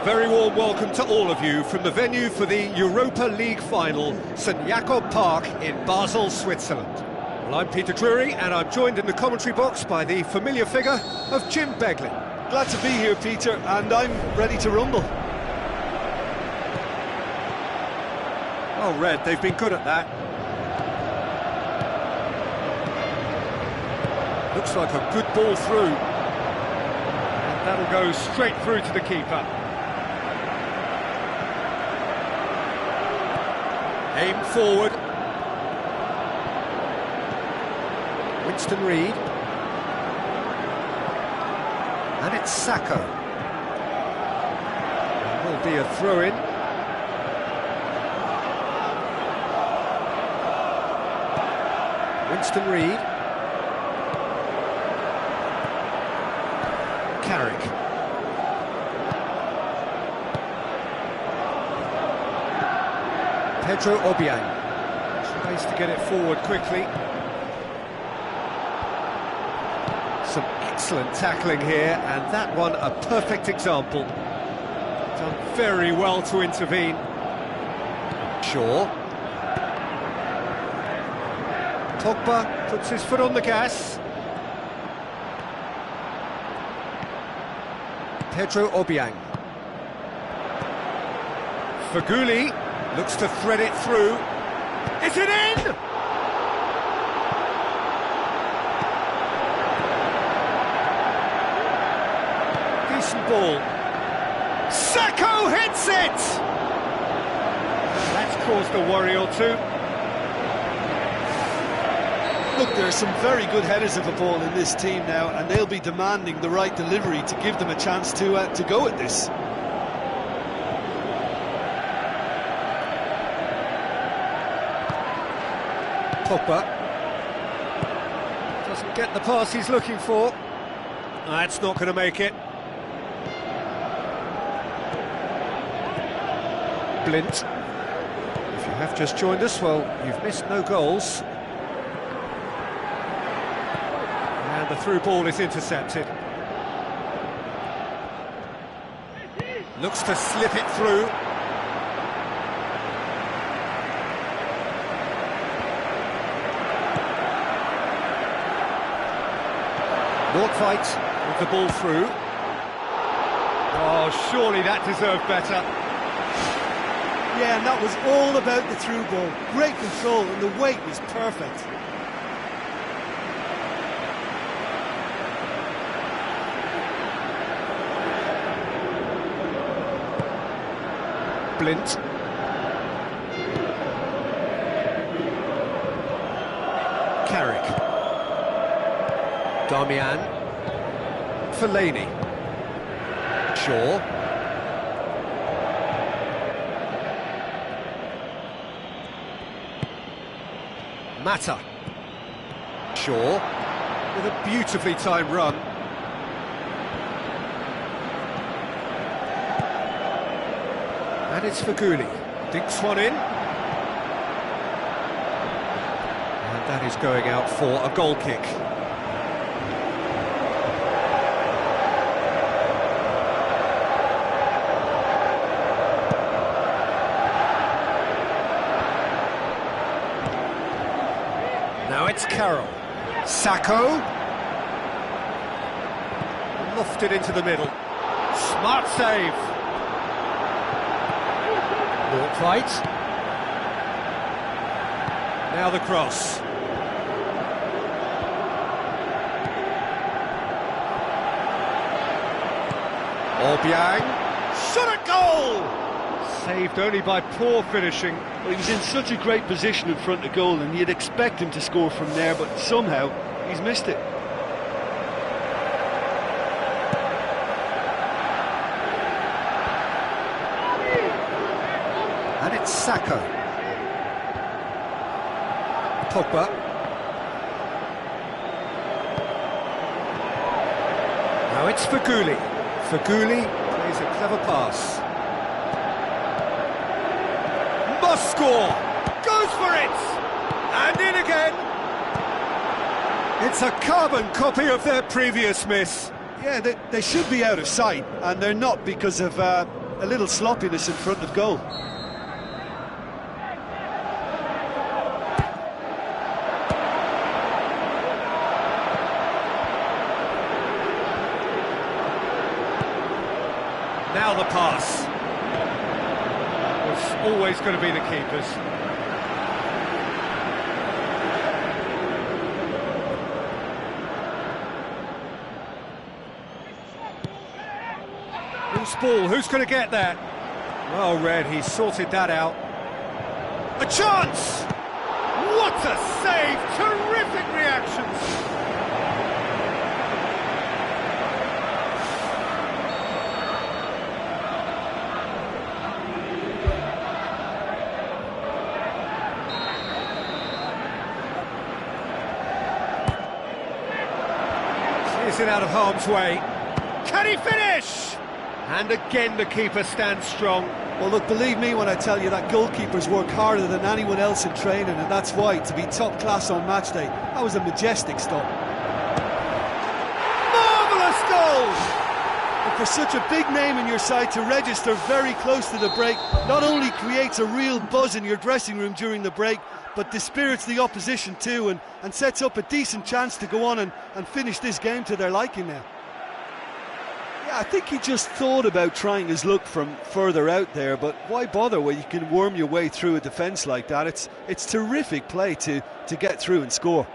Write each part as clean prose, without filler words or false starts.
Very warm welcome to all of you from the venue for the Europa League final, St Jakob Park in Basel, Switzerland. Well, I'm Peter Drury, and I'm joined in the commentary box by the familiar figure of Jim Beglin. Glad to be here, Peter, and I'm ready to rumble. Well, Red, they've been good at that. Looks like a good ball through. And that'll go straight through to the keeper. Aim forward. Winston Reid. And it's Sacco. Will be a throw-in. Winston Reid. Carrick. Pedro Obiang tries to get it forward quickly. Some excellent tackling here, and that one a perfect example. Done very well to intervene. Shaw. Pogba puts his foot on the gas. Pedro Obiang. Faguli looks to thread it through. Is it in? Decent ball. Sacco hits it! That's caused a worry or two. Look, there are some very good headers of the ball in this team now, and they'll be demanding the right delivery to give them a chance to go at this. Pogba doesn't get the pass he's looking for. That's not going to make it. Blint. If you have just joined us, well, you've missed no goals. And the through ball is intercepted. Looks to slip it through. Nordtveit with the ball through. Oh, surely that deserved better. Yeah, and that was all about the through ball. Great control, and the weight was perfect. Blint. Carrick. Darmian. Fellaini. Shaw. Mata. Shaw. With a beautifully timed run. And it's Faguli. Dinks one in. And that is going out for a goal kick. Now it's Carroll. Sacco. Lofted into the middle. Smart save. Nordtveit. Now the cross. Obiang. Shot at goal! Saved only by poor finishing. Well, he was in such a great position in front of goal, and you'd expect him to score from there, but somehow he's missed it. And it's Sacco. Pogba. Now it's Faguli. Faguli plays a clever pass. Must score! Goes for it! And in again! It's a carbon copy of their previous miss. Yeah, they should be out of sight, and they're not because of a little sloppiness in front of goal. Now the pass. It's always going to be the keepers. Loose ball, who's going to get that? Well read, he sorted that out. A chance! What a save! Terrific reactions! Is it out of harm's way? Can he finish? And again the keeper stands strong. Well, look, believe me when I tell you that goalkeepers work harder than anyone else in training, and that's why, to be top class on match day, that was a majestic stop. Marvellous goal! And for such a big name in your side to register very close to the break, not only creates a real buzz in your dressing room during the break, but dispirits the opposition too, and sets up a decent chance to go on and finish this game to their liking now. Yeah, I think he just thought about trying his luck from further out there, but why bother when you can worm your way through a defence like that? It's terrific play to get through and score.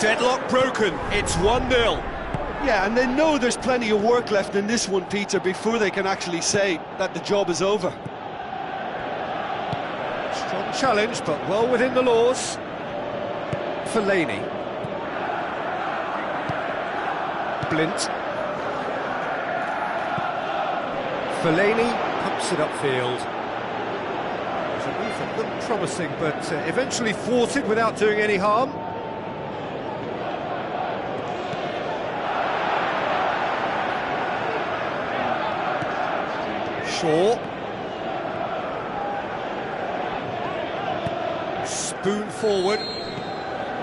Deadlock broken, it's 1-0. Yeah, and they know there's plenty of work left in this one, Peter, before they can actually say that the job is over. Strong challenge, but well within the laws. Fellaini. Blint. Fellaini pumps it upfield. There's a move that looked promising, but eventually thwarted without doing any harm. Shaw. Spoon forward.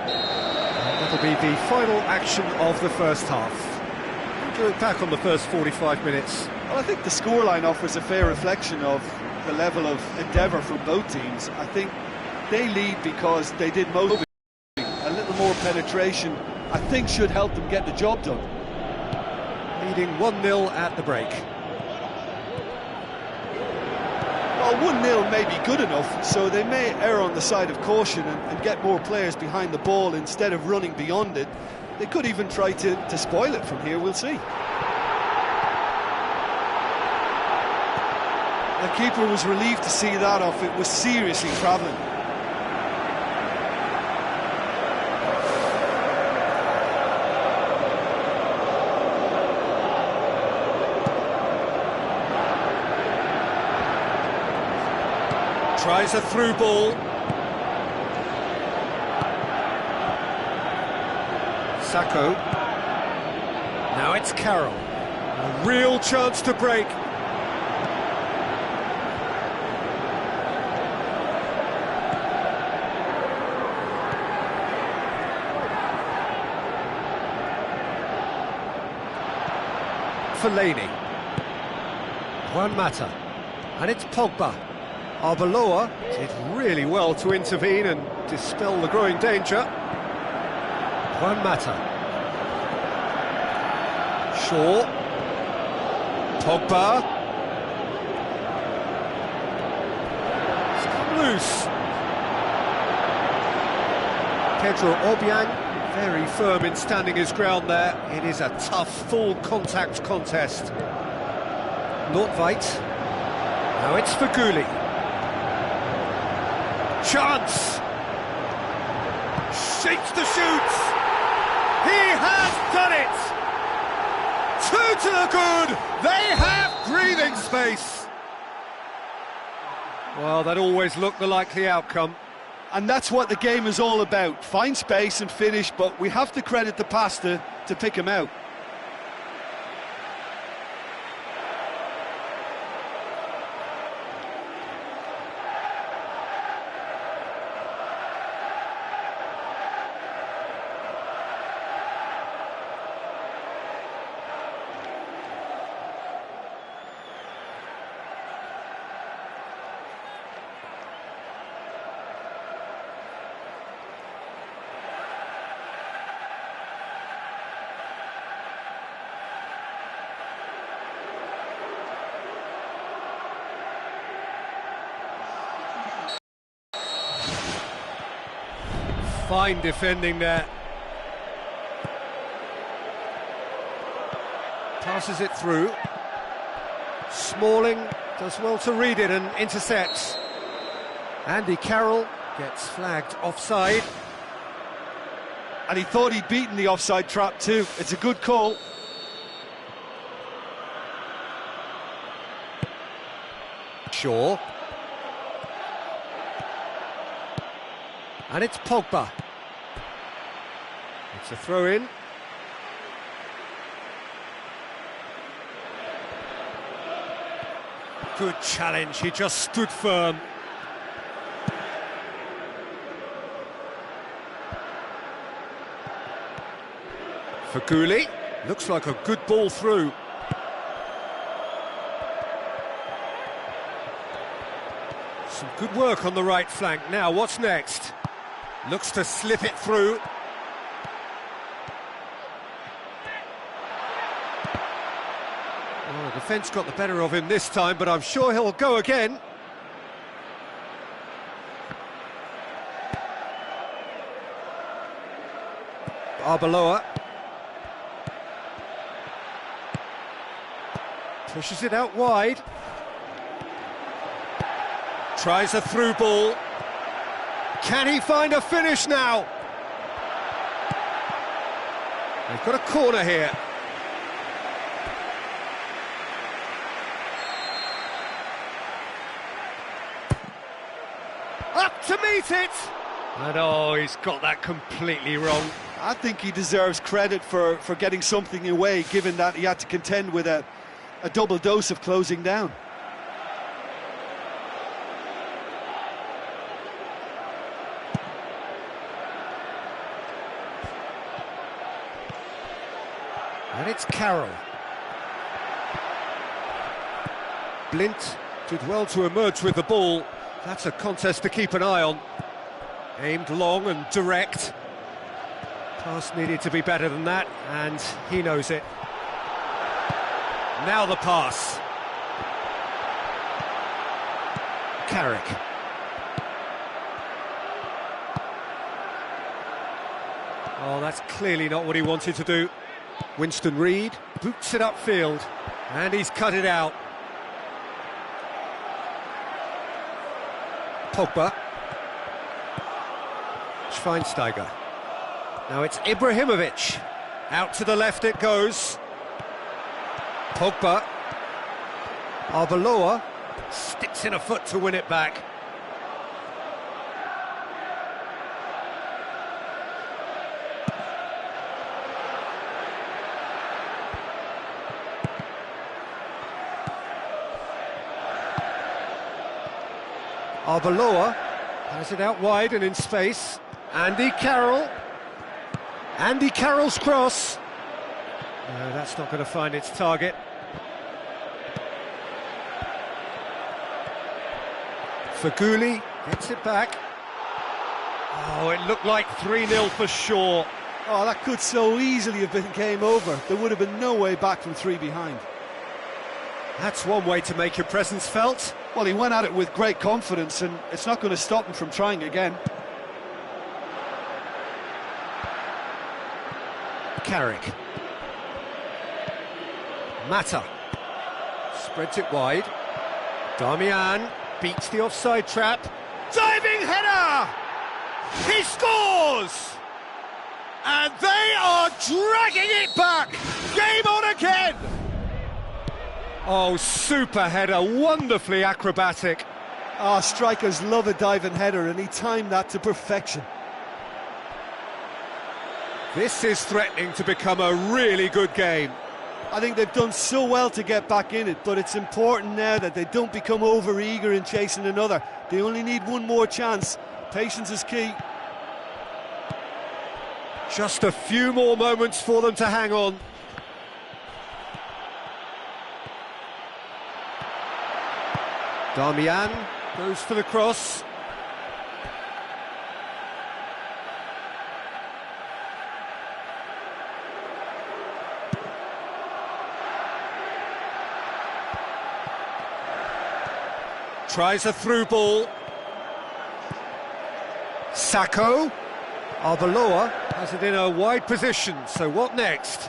That'll be the final action of the first half. Do it back on the first 45 minutes. Well, I think the scoreline offers a fair reflection of the level of endeavour from both teams. I think they lead because they did most of it. A little more penetration, I think, should help them get the job done. Leading 1-0 at the break. Well, 1-0 may be good enough, so they may err on the side of caution and get more players behind the ball instead of running beyond it. They could even try to spoil it from here, we'll see. The keeper was relieved to see that off. It was seriously travelling. Tries a through ball. Sacco. Now it's Carroll. A real chance to break. Fellaini. Juan Mata. And it's Pogba. Arbeloa did really well to intervene and dispel the growing danger. Juan Mata. Shaw. Pogba. It's come loose. Pedro Obiang Very firm in standing his ground there. It is a tough, full contact contest. Nordtveit. Now it's Faguli. Chance! Shapes the shoots! He has done it! Two to the good! They have breathing space! Well, that always looked the likely outcome. And that's what the game is all about. Find space and finish, but we have to credit the pasta to pick him out. Fine defending there. Passes it through. Smalling does well to read it and intercepts. Andy Carroll gets flagged offside. And he thought he'd beaten the offside trap too. It's a good call. Shaw. And it's Pogba. It's a throw-in. Good challenge, he just stood firm. Faguli, looks like a good ball through. Some good work on the right flank. Now, what's next? Looks to slip it through. Well, the defence got the better of him this time, but I'm sure he'll go again. Arbeloa. Pushes it out wide. Tries a through ball. Can he find a finish now? They've got a corner here. Up to meet it! And oh, he's got that completely wrong. I think he deserves credit for getting something away, given that he had to contend with a double dose of closing down. And it's Carroll. Blint did well to emerge with the ball. That's a contest to keep an eye on. Aimed long and direct. Pass needed to be better than that, and he knows it. Now the pass. Carrick. Oh, that's clearly not what he wanted to do. Winston Reid boots it upfield, and he's cut it out. Pogba. Schweinsteiger. Now it's Ibrahimovic. Out to the left it goes. Pogba. Arbeloa sticks in a foot to win it back. Arbeloa has it out wide and in space. Andy Carroll. Andy Carroll's cross. No, that's not going to find its target. Faguli gets it back. Oh, it looked like 3-0 for sure. Oh, that could so easily have been game over. There would have been no way back from 3 behind. That's one way to make your presence felt. Well, he went at it with great confidence, and it's not going to stop him from trying again. Carrick. Mata. Spreads it wide. Darmian beats the offside trap. Diving header! He scores! And they are dragging it back! Game on again! Oh, super header, wonderfully acrobatic. Ah, strikers love a diving header, and he timed that to perfection. This is threatening to become a really good game. I think they've done so well to get back in it, but it's important now that they don't become over-eager in chasing another. They only need one more chance. Patience is key. Just a few more moments for them to hang on. Darmian goes for the cross. Tries a through ball. Sacco. Arbeloa has it in a wide position, so what next?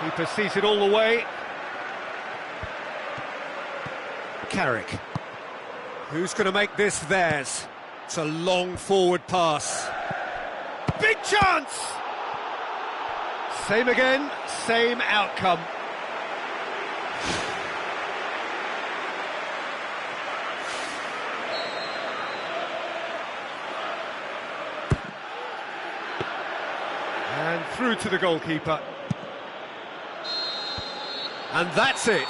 Keeper sees it all the way. Carrick. Who's going to make this theirs? It's a long forward pass. Big chance! Same again, same outcome. And through to the goalkeeper. And that's it.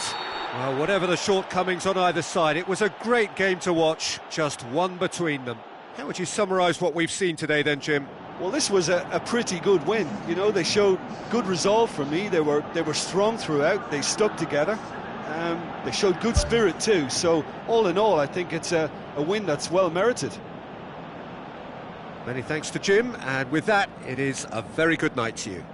Well, whatever the shortcomings on either side, it was a great game to watch, just one between them. How would you summarise what we've seen today then, Jim? Well, this was a pretty good win. You know, they showed good resolve from me. They were strong throughout. They stuck together. They showed good spirit too. So all in all, I think it's a win that's well merited. Many thanks to Jim, and with that, it is a very good night to you.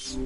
So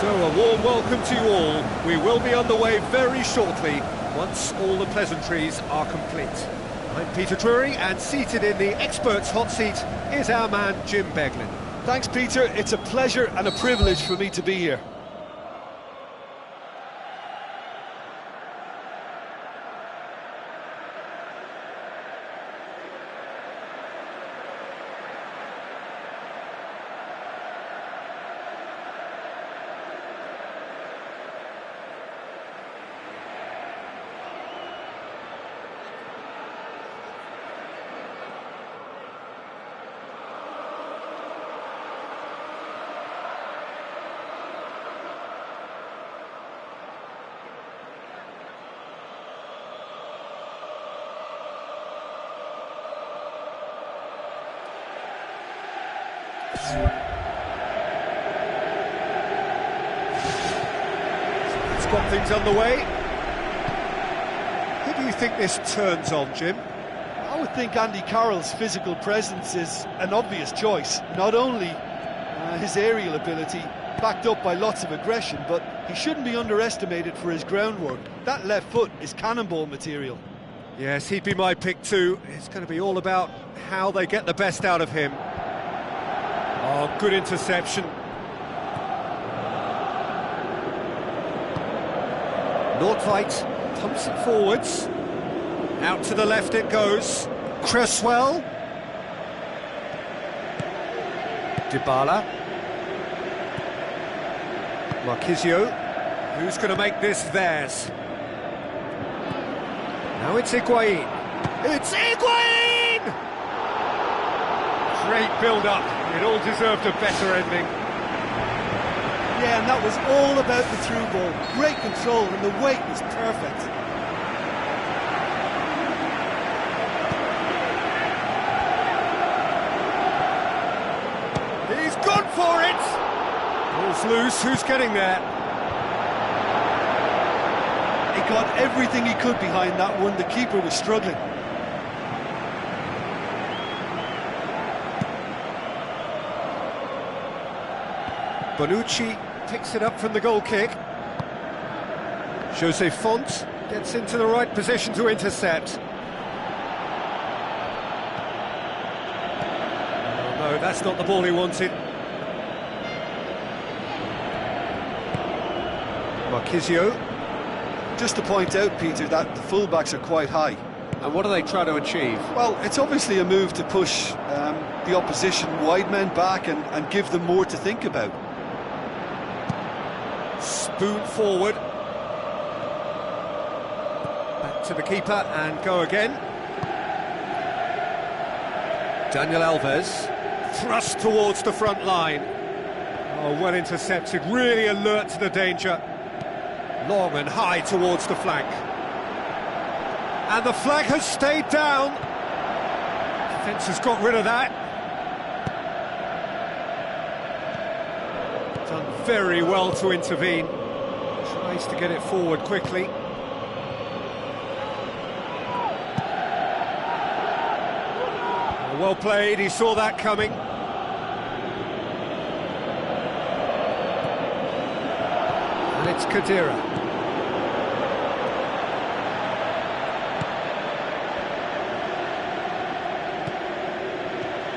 a warm welcome to you all. We will be underway very shortly, once all the pleasantries are complete. I'm Peter Drury, and seated in the experts' hot seat is our man Jim Beglin. Thanks, Peter. It's a pleasure and a privilege for me to be here. It's got things underway. Who do you think this turns on, Jim? I would think Andy Carroll's physical presence is an obvious choice. Not only his aerial ability, backed up by lots of aggression, but he shouldn't be underestimated for his groundwork. That left foot is cannonball material. Yes, he'd be my pick too. It's going to be all about how they get the best out of him. Oh, good interception. Nordtveit pumps it forwards. Out to the left it goes. Cresswell. Dybala. Marquisio. Who's going to make this theirs? Now it's Higuain. It's Higuain! Great build-up. It all deserved a better ending. Yeah, and that was all about the through ball. Great control, and the weight was perfect. He's gone for it! Ball's loose, who's getting there? He got everything he could behind that one. The keeper was struggling. Bonucci picks it up from the goal kick. Jose Font gets into the right position to intercept. Oh no, that's not the ball he wanted. Marquisio. Just to point out, Peter, that the fullbacks are quite high. And what are they trying to achieve? Well, it's obviously a move to push the opposition wide men back and give them more to think about. Spoon forward. Back to the keeper and go again. Daniel Alves. Thrust towards the front line. Oh, well intercepted. Really alert to the danger. Long and high towards the flank. And the flag has stayed down. Defence has got rid of that. Done very well to intervene. Tries to get it forward quickly. Well played, he saw that coming. And it's Khedira.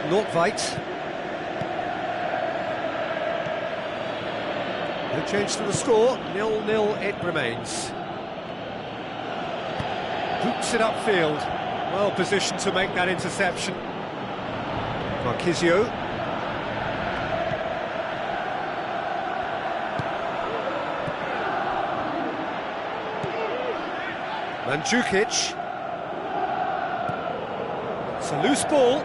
Nordtveit. No change to the score, 0-0 it remains. Hoops it upfield, well positioned to make that interception. Marquisio. Mandzukic. It's a loose ball.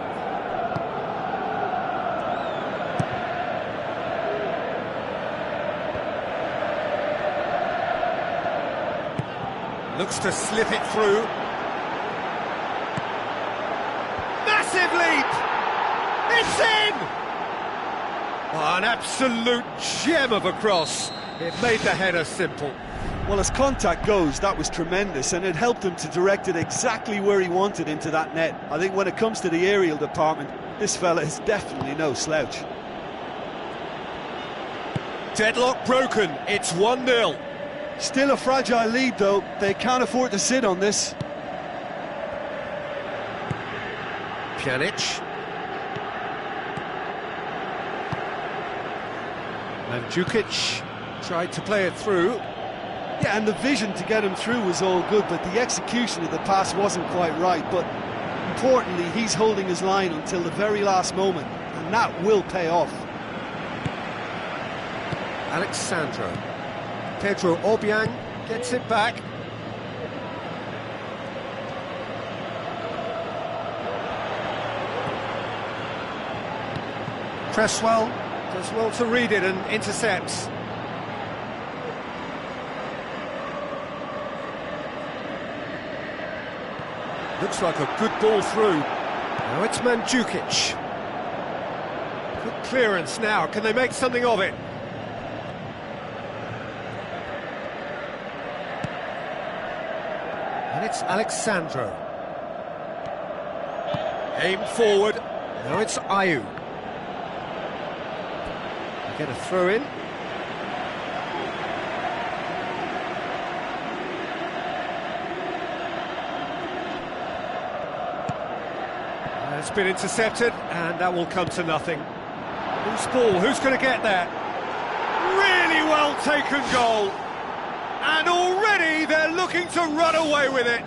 Looks to slip it through. Massive leap! It's in! Oh, an absolute gem of a cross. It made the header simple. Well, as contact goes, that was tremendous, and it helped him to direct it exactly where he wanted into that net. I think when it comes to the aerial department, this fella is definitely no slouch. Deadlock broken, it's 1-0. Still a fragile lead, though. They can't afford to sit on this. Pjanic. Mandzukic tried to play it through. Yeah, and the vision to get him through was all good, but the execution of the pass wasn't quite right. But importantly, he's holding his line until the very last moment, and that will pay off. Alexandro. Pedro Obiang gets it back. Cresswell does well to read it and intercepts. Looks like a good ball through. Now it's Mandzukic. Good clearance now, can they make something of it? And it's Alexandro. Aim forward. Now it's Ayew. Get a throw in. It's been intercepted, and that will come to nothing. Loose ball, who's going to get that? Really well taken goal. And already they're looking to run away with it.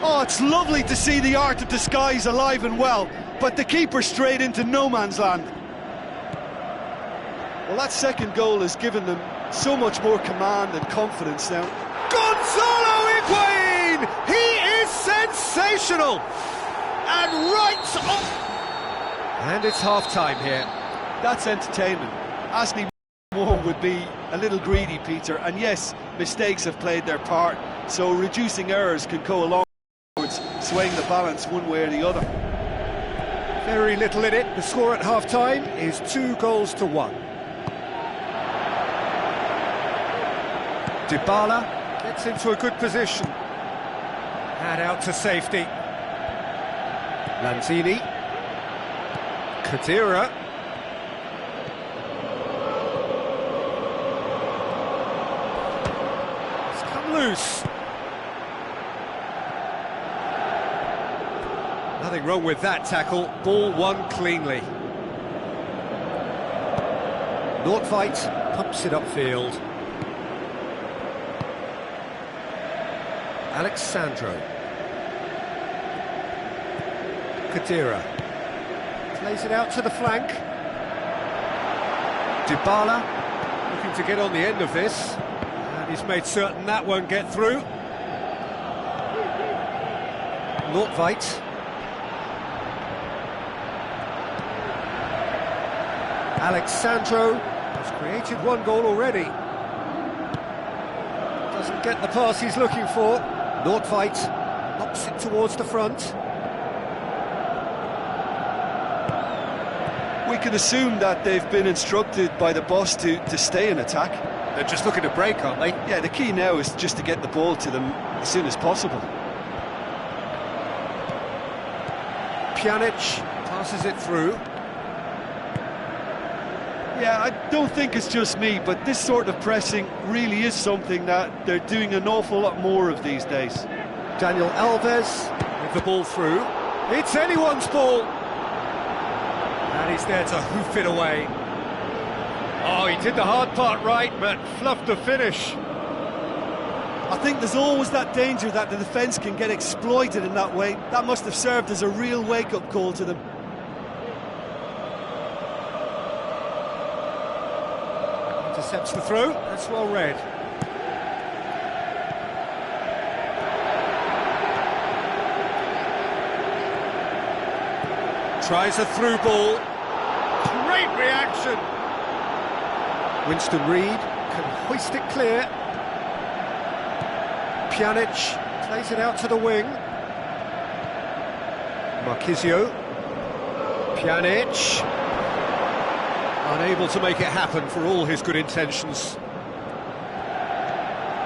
Oh, it's lovely to see the art of disguise alive and well, but the keeper straight into no man's land. Well, that second goal has given them so much more command and confidence now. Gonzalo Higuain! He is sensational! And right off! And it's half-time here. That's entertainment. Ashley Moore would be a little greedy, Peter, and yes, mistakes have played their part, so reducing errors can go along towards swaying the balance one way or the other. Very little in it. The score at half-time is 2-1. Dybala gets into a good position. And out to safety. Lanzini. Khedira. It's come loose. Nothing wrong with that tackle. Ball won cleanly. Nordtveit pumps it upfield. Alexandro. Khedira. Plays it out to the flank. Dybala looking to get on the end of this. And he's made certain that won't get through. Nordtveit. Alexandro has created one goal already. Doesn't get the pass he's looking for. Nordtveit knocks it towards the front. We can assume that they've been instructed by the boss to stay in attack. They're just looking to break, aren't they? Yeah, the key now is just to get the ball to them as soon as possible. Pjanic passes it through. Yeah, I don't think it's just me, but this sort of pressing really is something that they're doing an awful lot more of these days. Daniel Alves with the ball through. It's anyone's ball! And he's there to hoof it away. Oh, he did the hard part right, but fluffed the finish. I think there's always that danger that the defence can get exploited in that way. That must have served as a real wake-up call to them. Intercepts the throw, that's well read. Tries a through ball. Great reaction! Winston Reid can hoist it clear. Pjanic plays it out to the wing. Marquisio. Pjanic. Unable to make it happen for all his good intentions.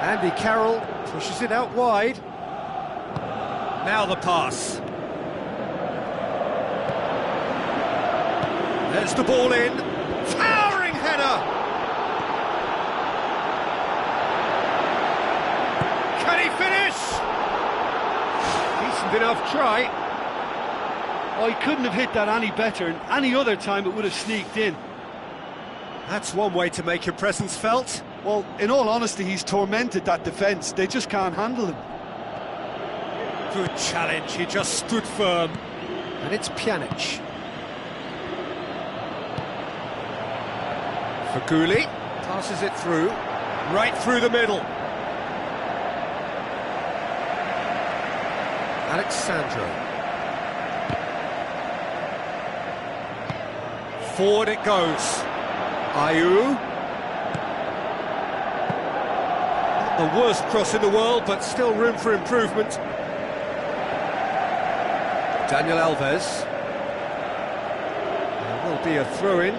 Andy Carroll pushes it out wide. Now the pass. There's the ball in. Towering header! Can he finish? Decent enough try. Oh, he couldn't have hit that any better, and any other time it would have sneaked in. That's one way to make your presence felt. Well, in all honesty, he's tormented that defence. They just can't handle him. Good challenge, he just stood firm. And it's Pjanic. Faguli passes it through, right through the middle. Alexandro. Forward it goes. Ayew. Not the worst cross in the world, but still room for improvement. Daniel Alves. There will be a throw-in.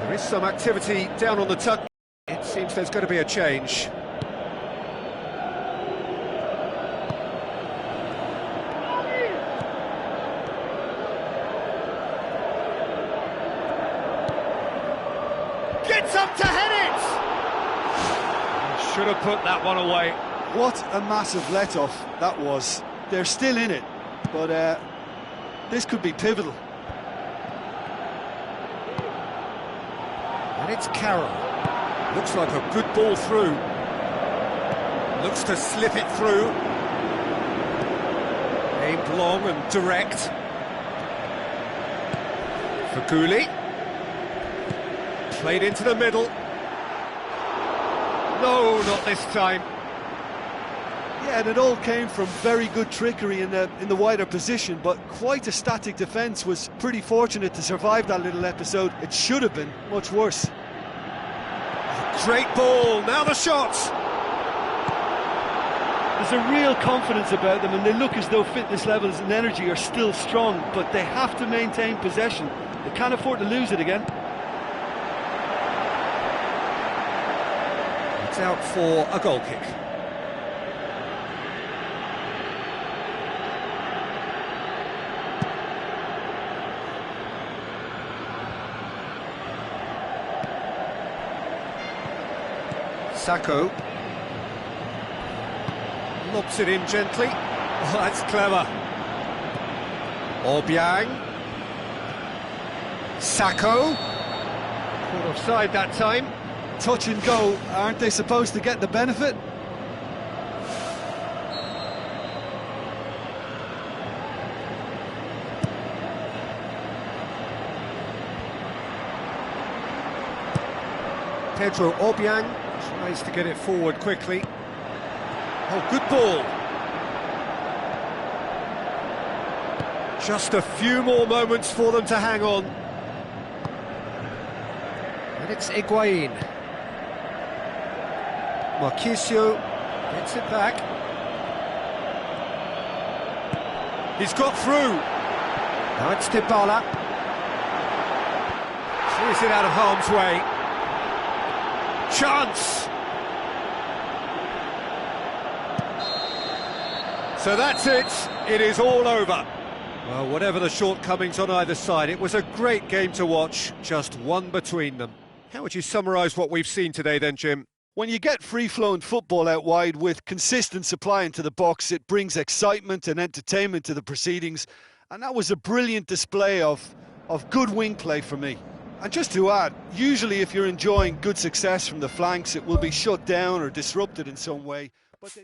There is some activity down on the tuck. It seems there's going to be a change. Gets up to head it! Should have put that one away. What a massive let-off that was. They're still in it, but this could be pivotal. And it's Carroll. Looks like a good ball through. Looks to slip it through. Aimed long and direct. Faguli. Played into the middle. No, not this time. Yeah, and it all came from very good trickery in the wider position, but quite a static defence. Was pretty fortunate to survive that little episode. It should have been much worse. Great ball, now the shots! There's a real confidence about them, and they look as though fitness levels and energy are still strong, but they have to maintain possession. They can't afford to lose it again. It's out for a goal kick. Sacco lobs it in gently. Oh, that's clever. Obiang. Sacco. Caught offside that time. Touch and go, aren't they supposed to get the benefit? Pedro Obiang tries to get it forward quickly. Oh, good ball. Just a few more moments for them to hang on. And it's Higuain. Marquisio gets it back. He's got through. Now it's Dybala. Clears it out of harm's way. Chance! So that's it. It is all over. Well, whatever the shortcomings on either side, it was a great game to watch, just one between them. How would you summarise what we've seen today then, Jim? When you get free-flowing football out wide with consistent supply into the box, it brings excitement and entertainment to the proceedings. And that was a brilliant display of good wing play for me. And just to add, usually if you're enjoying good success from the flanks, it will be shut down or disrupted in some way. But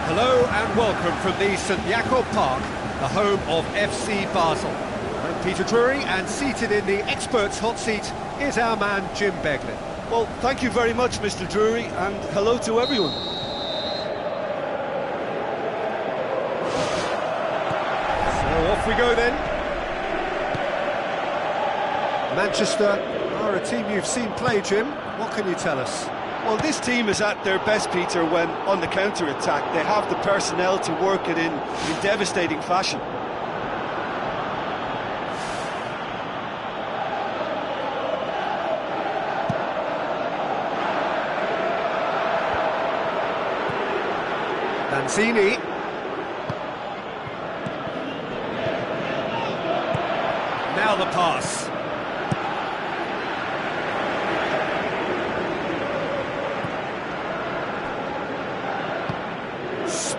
Hello and welcome from the St Jakob Park, the home of FC Basel. I'm Peter Drury, and seated in the experts' hot seat is our man Jim Beglin. Well, thank you very much, Mr. Drury, and hello to everyone. So off we go then. Manchester are a team you've seen play, Jim. What can you tell us? Well, this team is at their best, Peter, when on the counter-attack. They have the personnel to work it in devastating fashion. Lanzini. Now the pass.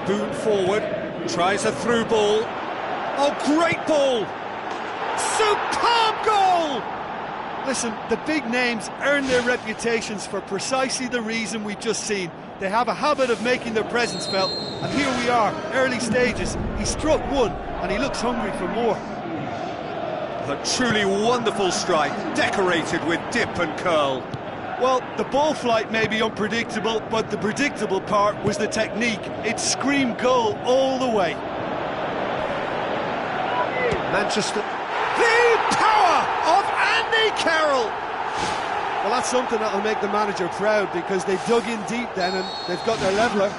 Spoon forward, tries a through ball. Oh, great ball! Superb goal! Listen, the big names earn their reputations for precisely the reason we've just seen. They have a habit of making their presence felt, and here we are, early stages. He struck one, and he looks hungry for more. A truly wonderful strike, decorated with dip and curl. Well, the ball flight may be unpredictable, but the predictable part was the technique. It screamed goal all the way. Manchester. The power of Andy Carroll! Well, that's something that'll make the manager proud, because they dug in deep then and they've got their leveller.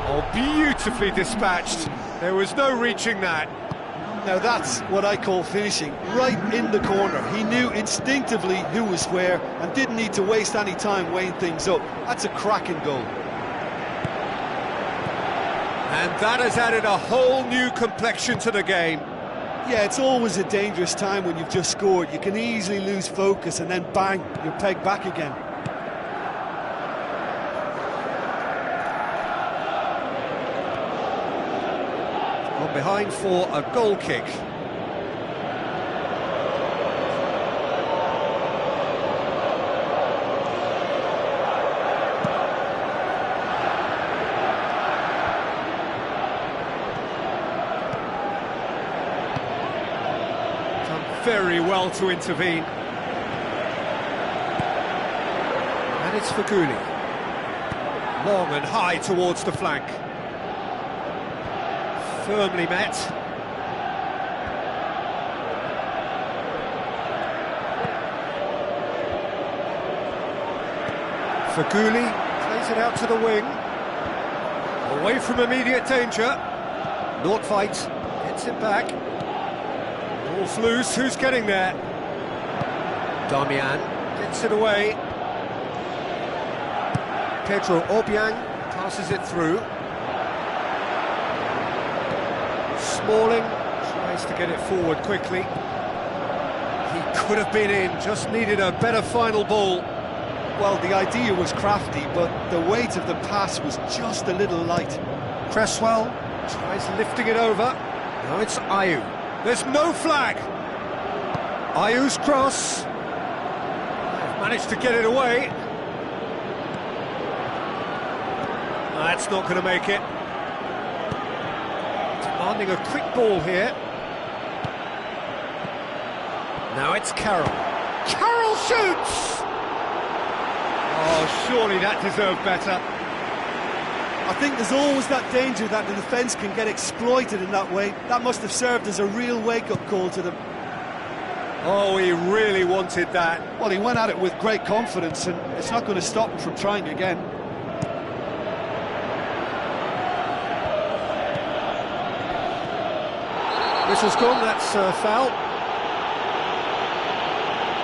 Oh, beautifully dispatched. There was no reaching that. Now that's what I call finishing, right in the corner. He knew instinctively who was where and didn't need to waste any time weighing things up. That's a cracking goal. And that has added a whole new complexion to the game. Yeah, it's always a dangerous time when you've just scored. You can easily lose focus and then bang, you're pegged back again. On behind for a goal kick. Done very well to intervene. And it's for Gouli. Long and high towards the flank. Firmly met. Faguli plays it out to the wing. Away from immediate danger. Nordtveit gets it back. Ball's loose, who's getting there? Damian gets it away. Pedro Obiang passes it through. Smalling tries to get it forward quickly. He could have been in, just needed a better final ball. Well, the idea was crafty, but the weight of the pass was just a little light. Cresswell tries lifting it over. Now it's Ayew. There's no flag. Ayew's cross. They've managed to get it away. That's not going to make it. Demanding a quick ball here. Now it's Carroll. Carroll shoots! Oh, surely that deserved better. I think there's always that danger that the defence can get exploited in that way. That must have served as a real wake-up call to them. Oh, he really wanted that. Well, he went at it with great confidence, and it's not going to stop him from trying again. Whistle's gone, that's a foul.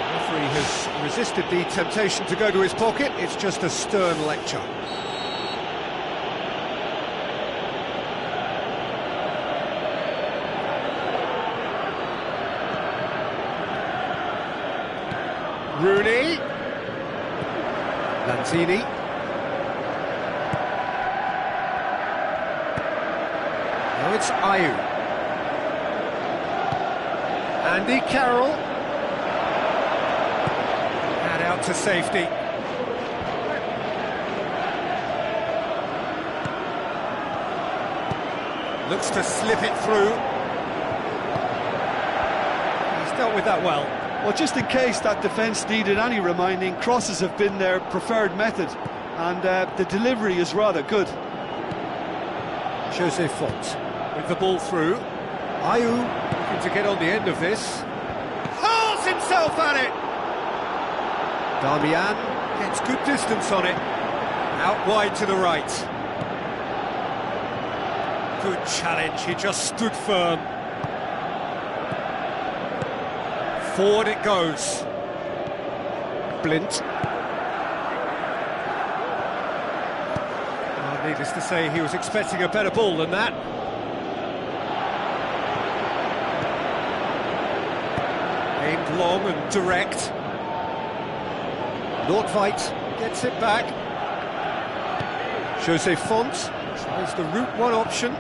The referee has resisted the temptation to go to his pocket. It's just a stern lecture. Rooney. Lanzini. Now it's Ayew. Andy Carroll. And out to safety. Looks to slip it through. He's dealt with that well. Well, just in case that defence needed any reminding, crosses have been their preferred method, and the delivery is rather good. Jose Font with the ball through. Ayew looking to get on the end of this. Hurls himself at it! Damian gets good distance on it. Out wide to the right. Good challenge, he just stood firm. Forward it goes. Blint. Well, needless to say, he was expecting a better ball than that. Aimed long and direct. Nordtveit gets it back. Jose Font tries the route one option.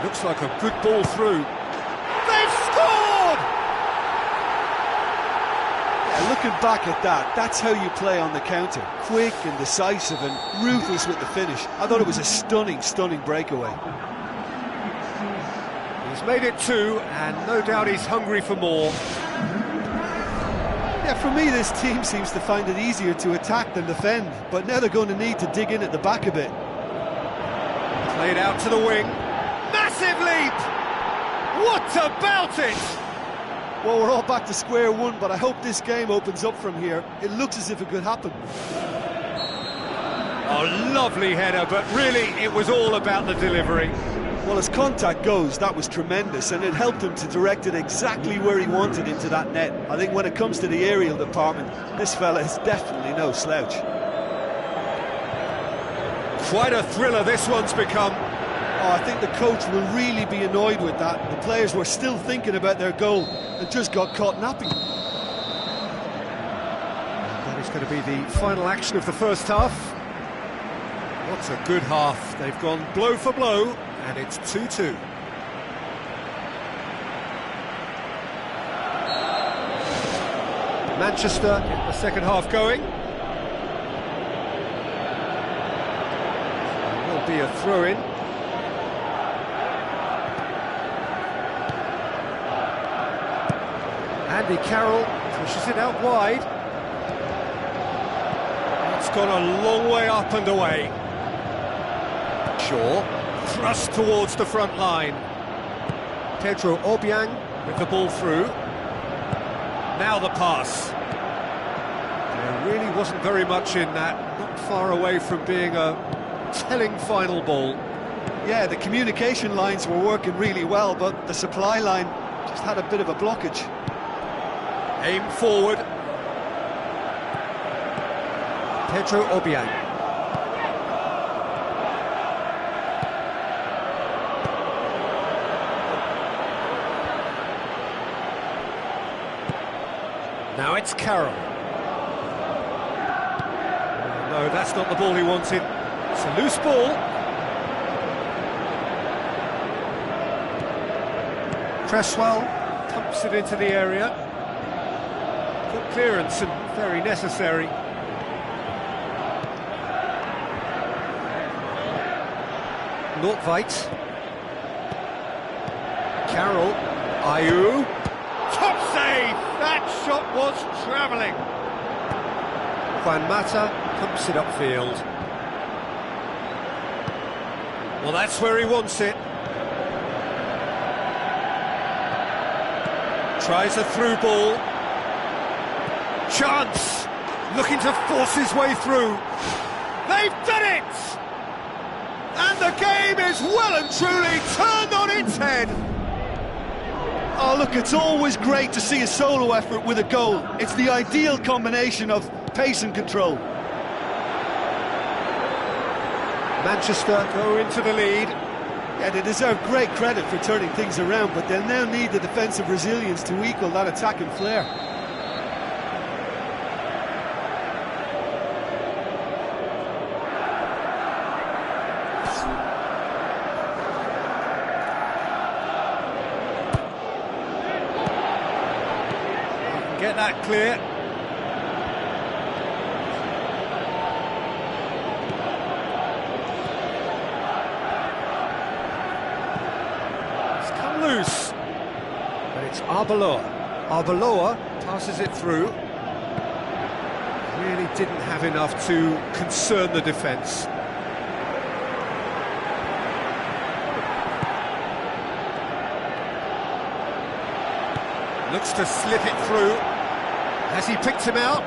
Looks like a good ball through. They've scored! Looking back at that, that's how you play on the counter. Quick and decisive and ruthless with the finish. I thought it was a stunning, stunning breakaway. He's made it two, and no doubt he's hungry for more. Yeah, for me, this team seems to find it easier to attack than defend, but now they're going to need to dig in at the back a bit. Played out to the wing. Massive leap! What about it? Well, we're all back to square one, but I hope this game opens up from here. It looks as if it could happen. Oh, lovely header, but really it was all about the delivery. Well, as contact goes, that was tremendous, and it helped him to direct it exactly where he wanted into that net. I think when it comes to the aerial department, this fella is definitely no slouch. Quite a thriller this one's become. Oh, I think the coach will really be annoyed with that. The players were still thinking about their goal and just got caught napping. That is going to be the final action of the first half. What a good half. They've gone blow for blow, and it's 2-2. Manchester in the second half going. There will be a throw-in. Andy Carroll pushes it out wide. It's gone a long way up and away. Shaw thrust towards the front line. Pedro Obiang with the ball through. Now the pass. They're really wasn't very much in that, not far away from being a telling final ball. Yeah, the communication lines were working really well, but the supply line just had a bit of a blockage. Aim forward. Pedro Obiang. Now it's Carroll. No, that's not the ball he wanted. It's a loose ball. Cresswell pumps it into the area. Good clearance and very necessary. Nordtveit. Carroll. Ayew. Top save! That shot was travelling. Juan Mata pumps it upfield. Well, that's where he wants it. Tries a through ball. Chance! Looking to force his way through. They've done it! And the game is well and truly turned on its head. Oh, look, it's always great to see a solo effort with a goal. It's the ideal combination of pace and control. Manchester go into the lead. Yeah, they deserve great credit for turning things around, but they'll now need the defensive resilience to equal that attacking flair. Get that clear. It's come loose. But it's Arbeloa. Arbeloa passes it through. Really didn't have enough to concern the defence. Looks to slip it through. Has he picked him out?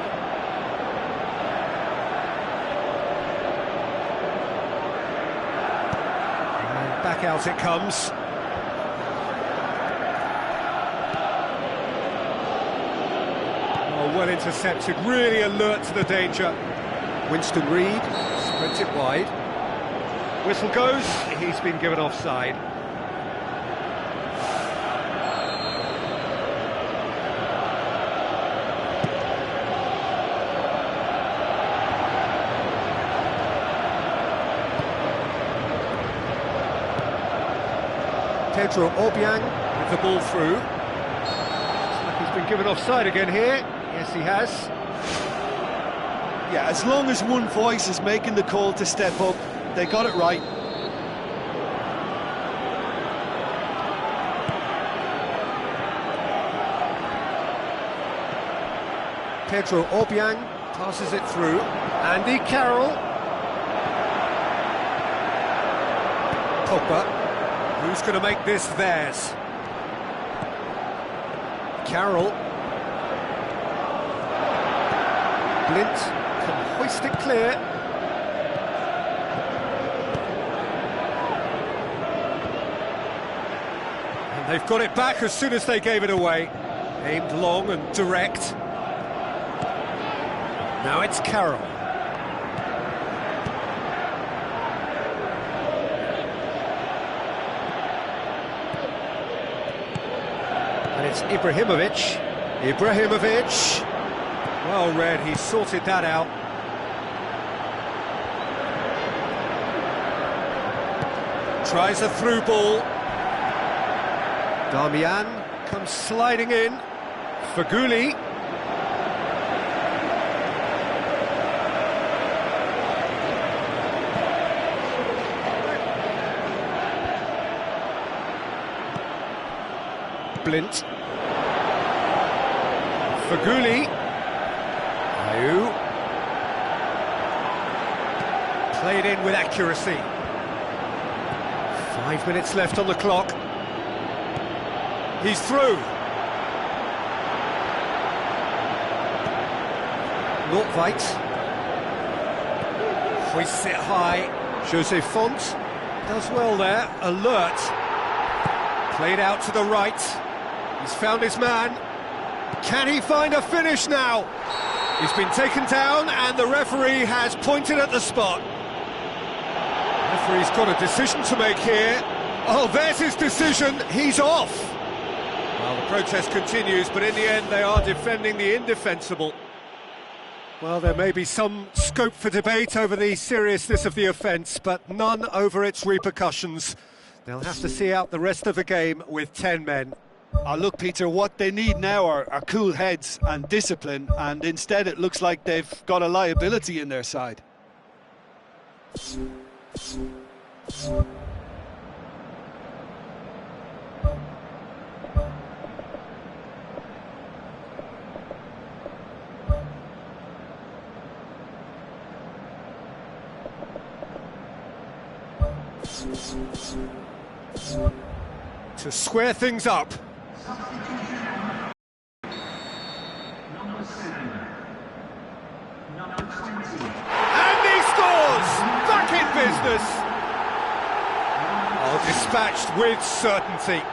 And back out it comes. Oh, well intercepted, really alert to the danger. Winston Reid spreads it wide. Whistle goes, he's been given offside. Pedro Obiang with the ball through. Looks like he's been given offside again here. Yes, he has. Yeah, as long as one voice is making the call to step up, they got it right. Pedro Obiang passes it through. Andy Carroll. Pogba. Who's going to make this theirs? Carroll. Blint can hoist it clear. And they've got it back as soon as they gave it away. Aimed long and direct. Now it's Carroll. And it's Ibrahimovic. Ibrahimovic. Well read, he sorted that out. Tries a through ball. Darmian comes sliding in. Faguli. Blint. Faguli. Ayew. Played in with accuracy. 5 minutes left on the clock. He's through. Nordtveit hoists it high. Jose Font does well there. Alert. Played out to the right. He's found his man. Can he find a finish now? He's been taken down and the referee has pointed at the spot. The referee's got a decision to make here. Oh, there's his decision. He's off. Well, the protest continues, but in the end they are defending the indefensible. Well, there may be some scope for debate over the seriousness of the offence, but none over its repercussions. They'll have to see out the rest of the game with 10 men. Look, Peter, what they need now are cool heads and discipline, and instead it looks like they've got a liability in their side. To square things up. And he scores! Back in business! Oh, dispatched with certainty.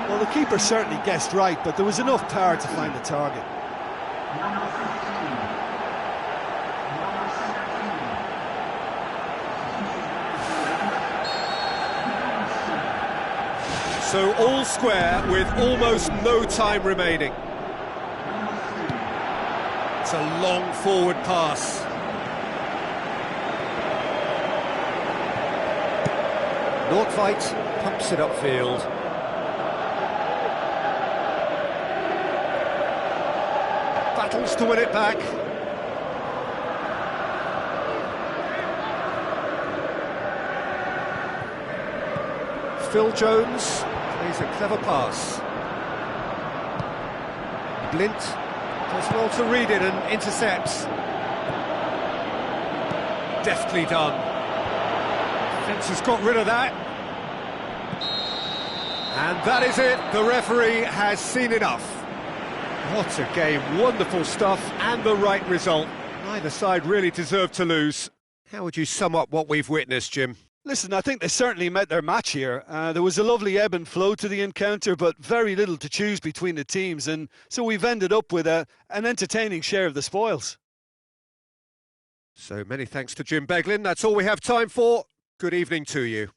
Well, the keeper certainly guessed right, but there was enough power to find the target. So all square with almost no time remaining. It's a long forward pass. Nordtveit pumps it upfield. Battles to win it back. Phil Jones plays a clever pass. Blint does well to read it and intercepts. Deftly done. Defence has got rid of that. And that is it. The referee has seen enough. What a game. Wonderful stuff and the right result. Neither side really deserved to lose. How would you sum up what we've witnessed, Jim? Listen, I think they certainly met their match here. There was a lovely ebb and flow to the encounter, but very little to choose between the teams, and so we've ended up with an entertaining share of the spoils. So many thanks to Jim Beglin. That's all we have time for. Good evening to you.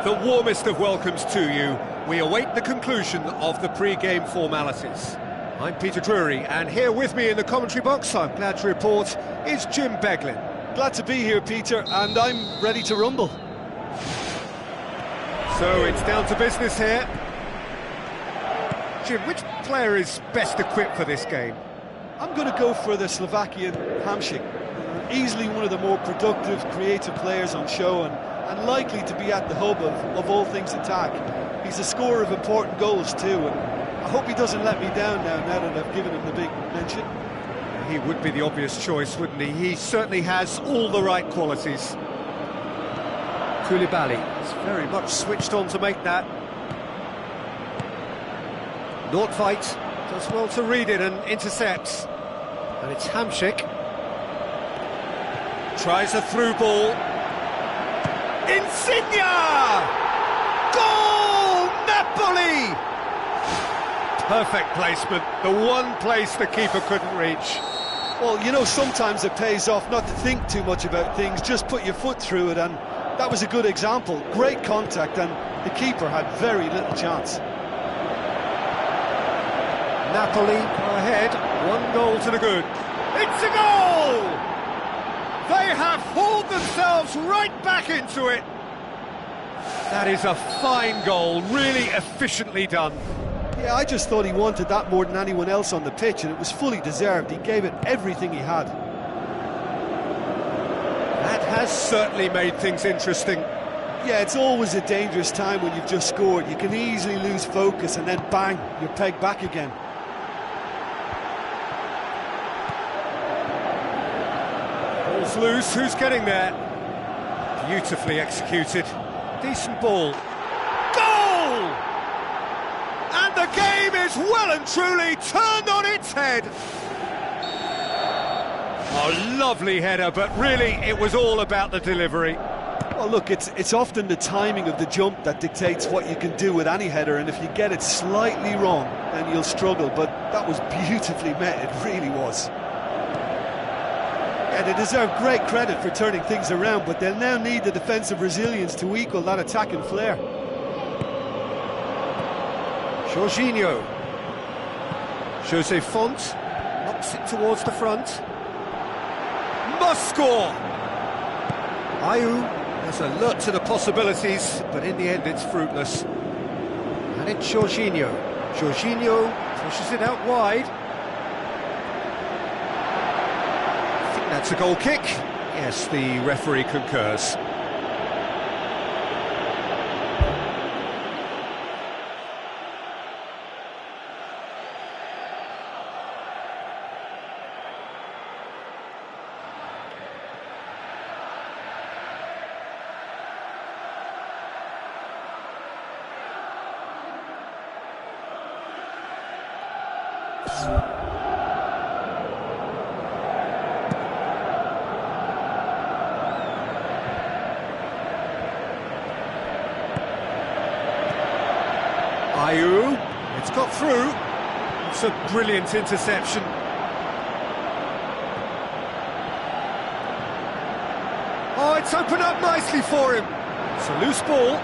The warmest of welcomes to you. We await the conclusion of the pre-game formalities. I'm Peter Drury, and here with me in the commentary box, I'm glad to report, is Jim Beglin. Glad to be here, Peter, and I'm ready to rumble. So it's down to business here. Jim, which player is best equipped for this game? I'm going to go for the Slovakian Hamšík. Easily one of the more productive, creative players on show, and likely to be at the hub of all things attack. He's a scorer of important goals too, and I hope he doesn't let me down now that I've given him the big mention. He would be the obvious choice, wouldn't he? He certainly has all the right qualities. Koulibaly is very much switched on to make that. Nordtveit does well to read it and intercepts. And it's Hamšík. Tries a through ball. Insigne! Goal! Napoli! Perfect placement, the one place the keeper couldn't reach. Well, you know, sometimes it pays off not to think too much about things, just put your foot through it, and that was a good example. Great contact, and the keeper had very little chance. Napoli are ahead, 1 goal to the good. It's a goal! They have hauled themselves right back into it. That is a fine goal, really efficiently done. Yeah, I just thought he wanted that more than anyone else on the pitch, and it was fully deserved. He gave it everything he had. That has certainly made things interesting. Yeah, it's always a dangerous time when you've just scored. You can easily lose focus and then bang, you're pegged back again. Ball's loose, who's getting there? Beautifully executed. Decent ball. Goal! And the game is well and truly turned on its head. Oh, lovely header, but really it was all about the delivery. Well, look, it's often the timing of the jump that dictates what you can do with any header, and if you get it slightly wrong, then you'll struggle, but that was beautifully met, it really was. Yeah, they deserve great credit for turning things around, but they'll now need the defensive resilience to equal that attacking flair. Jorginho. Jose Font knocks it towards the front. Must score! Ayew is alert to the possibilities, but in the end it's fruitless. And it's Jorginho. Jorginho pushes it out wide. I think that's a goal kick. Yes, the referee concurs. Ayew, it's got through. It's a brilliant interception. Oh, it's opened up nicely for him. It's a loose ball.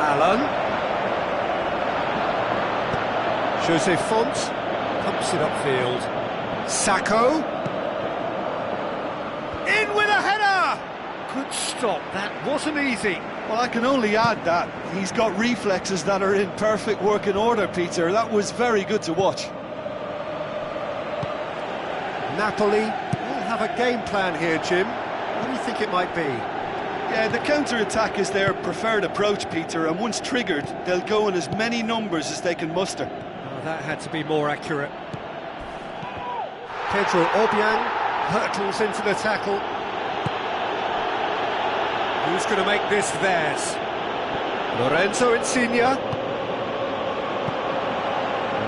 Allen. Jose Font pumps it upfield. Sacco. In with a header! Good stop, that wasn't easy. Well, I can only add that he's got reflexes that are in perfect working order, Peter. That was very good to watch. Napoli will have a game plan here, Jim. What do you think it might be? Yeah, the counter-attack is their preferred approach, Peter, and once triggered, they'll go in as many numbers as they can muster. Oh, that had to be more accurate. Pedro Obiang hurtles into the tackle. Who's going to make this theirs? Lorenzo Insigne. Well,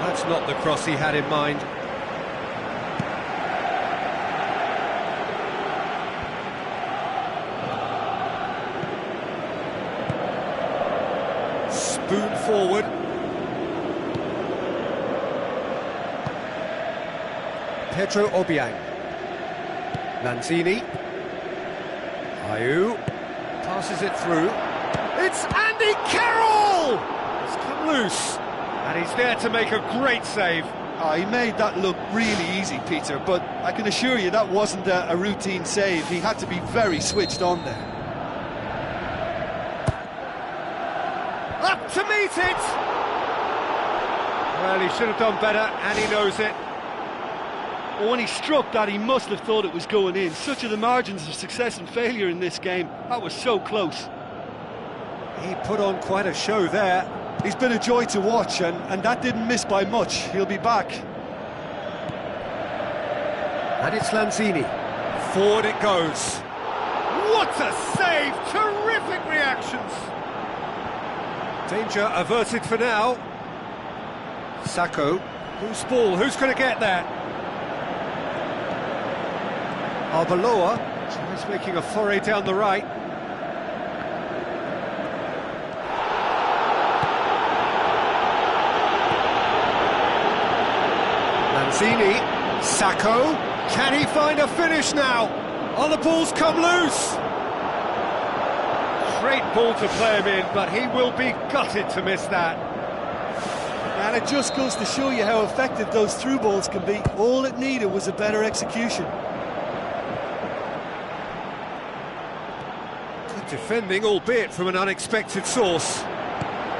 that's not the cross he had in mind. Spoon forward. Pedro Obiang. Lanzini. Ayew. Passes it through. It's Andy Carroll! It's come loose. And he's there to make a great save. Oh, he made that look really easy, Peter, but I can assure you that wasn't a routine save. He had to be very switched on there. Up to meet it! Well, he should have done better, and he knows it. Well, when he struck that, he must have thought it was going in. Such are the margins of success and failure in this game. That was so close. He put on quite a show there. He's been a joy to watch, and that didn't miss by much. He'll be back. And it's Lanzini. Forward it goes. What a save! Terrific reactions! Danger averted for now. Sacco. Loose ball, who's going to get there? Arbeloa tries making a foray down the right. Lanzini, Sacco, can he find a finish now? Oh, the ball's come loose! Great ball to play him in, but he will be gutted to miss that. And it just goes to show you how effective those through balls can be. All it needed was a better execution. Good defending, albeit from an unexpected source.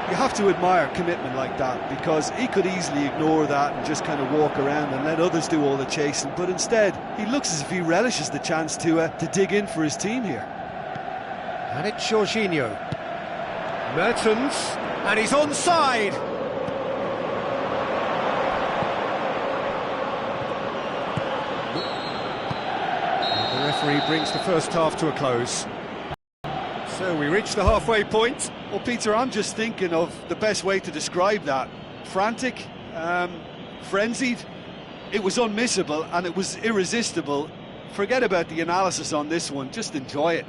You have to admire commitment like that, because he could easily ignore that and just kind of walk around and let others do all the chasing, but instead he looks as if he relishes the chance to dig in for his team here. And it's Jorginho. Mertens, and he's onside. And the referee brings the first half to a close. So we reach the halfway point. Well, Peter, I'm just thinking of the best way to describe that. Frantic, frenzied. It was unmissable and it was irresistible. Forget about the analysis on this one, just enjoy it.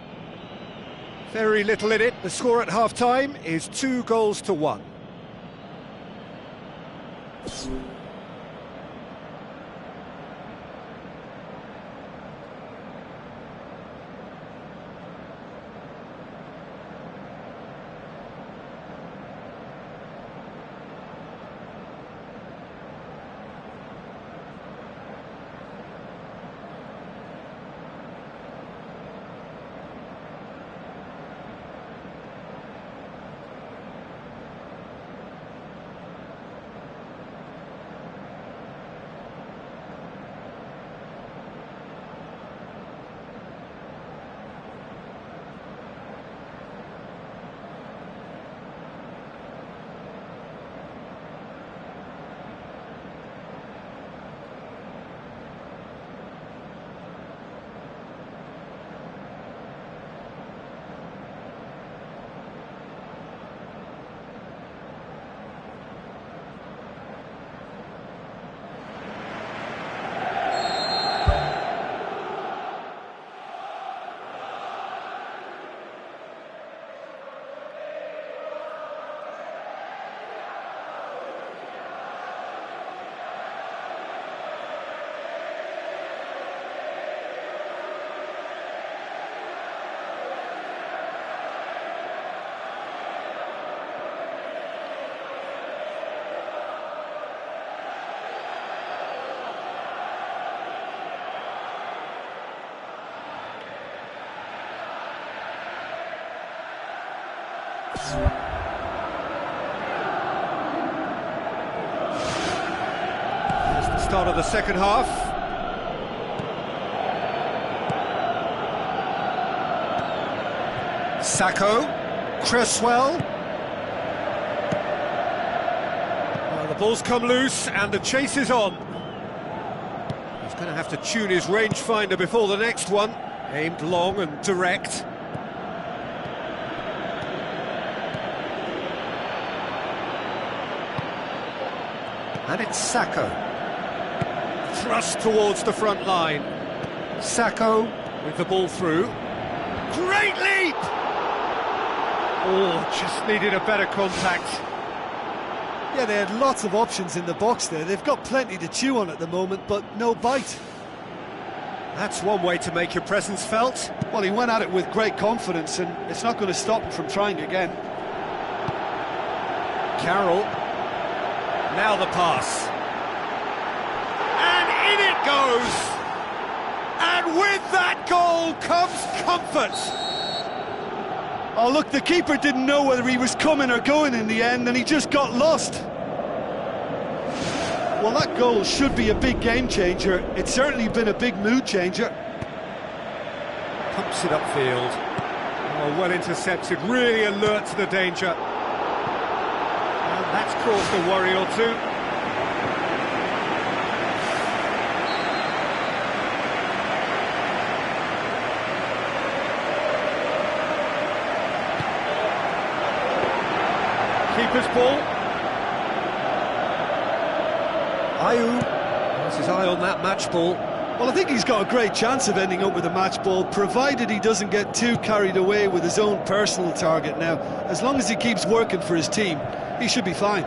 Very little in it. The score at half-time is 2-1. It's the start of the second half. Sacco, Cresswell. Well, the ball's come loose and the chase is on. He's going to have to tune his rangefinder before the next one. Aimed long and direct. And it's Sacco. Thrust towards the front line. Sacco with the ball through. Great leap! Oh, just needed a better contact. Yeah, they had lots of options in the box there. They've got plenty to chew on at the moment, but no bite. That's one way to make your presence felt. Well, he went at it with great confidence, and it's not going to stop him from trying again. Carroll. Now the pass. And in it goes! And with that goal comes comfort! Oh, look, the keeper didn't know whether he was coming or going in the end, and he just got lost. Well, that goal should be a big game changer. It's certainly been a big mood changer. Pumps it upfield. Oh, well intercepted, really alert to the danger. And that's caused a worry or two. Keeper's ball. Ayew has his eye on that match ball. Well, I think he's got a great chance of ending up with a match ball, provided he doesn't get too carried away with his own personal target now. As long as he keeps working for his team, he should be fine.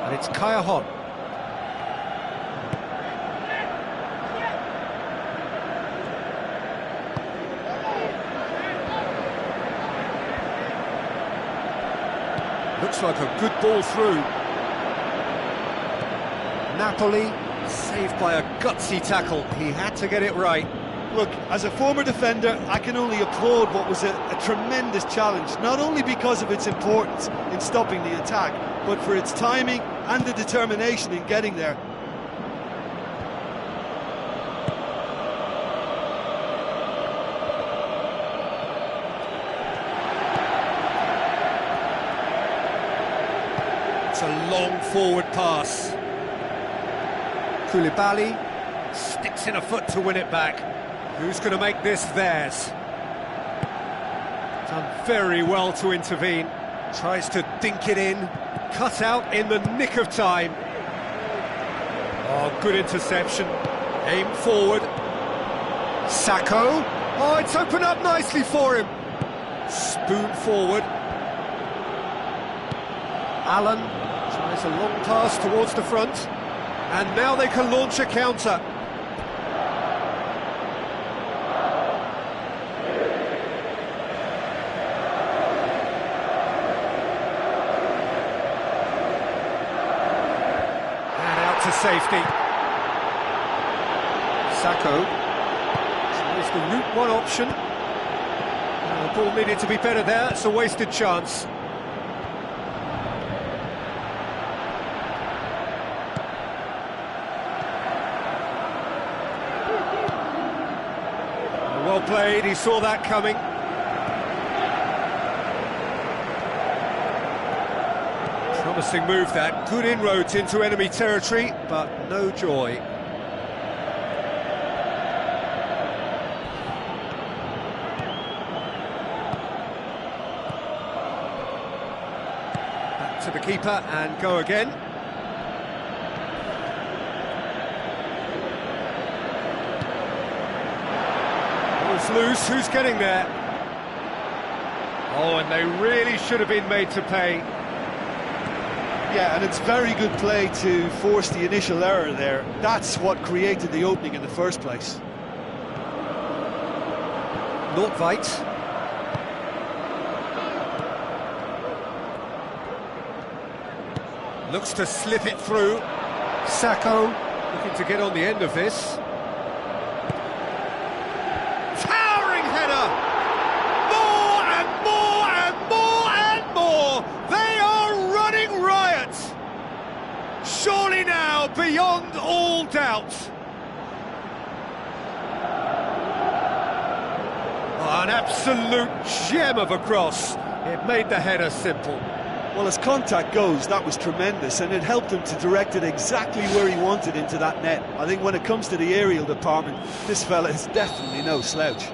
And it's Kaya Hon. Looks like a good ball through. Napoli, saved by a gutsy tackle. He had to get it right. Look, as a former defender, I can only applaud what was a tremendous challenge, not only because of its importance in stopping the attack, but for its timing and the determination in getting there. It's a long forward pass. Koulibaly sticks in a foot to win it back. Who's going to make this theirs? Done very well to intervene. Tries to dink it in. Cut out in the nick of time. Oh, good interception. Aimed forward. Sacco. Oh, it's opened up nicely for him. Spoon forward. Allen tries a long pass towards the front. And now they can launch a counter. To safety. Sacco tries the route one option. The ball needed to be better there. It's a wasted chance. Well played. He saw that coming. Promising move that, good inroads into enemy territory, but no joy. Back to the keeper and go again. Ball's loose, who's getting there? Oh, and they really should have been made to pay. Yeah, and it's very good play to force the initial error there. That's what created the opening in the first place. Nordtveit. Looks to slip it through. Sacco Looking to get on the end of this. Towering header! More and more and more and more! They are running riot! Surely now, beyond all doubt. Oh, an absolute gem of a cross. It made the header simple. Well, as contact goes, that was tremendous, and it helped him to direct it exactly where he wanted into that net. I think when it comes to the aerial department, this fella is definitely no slouch.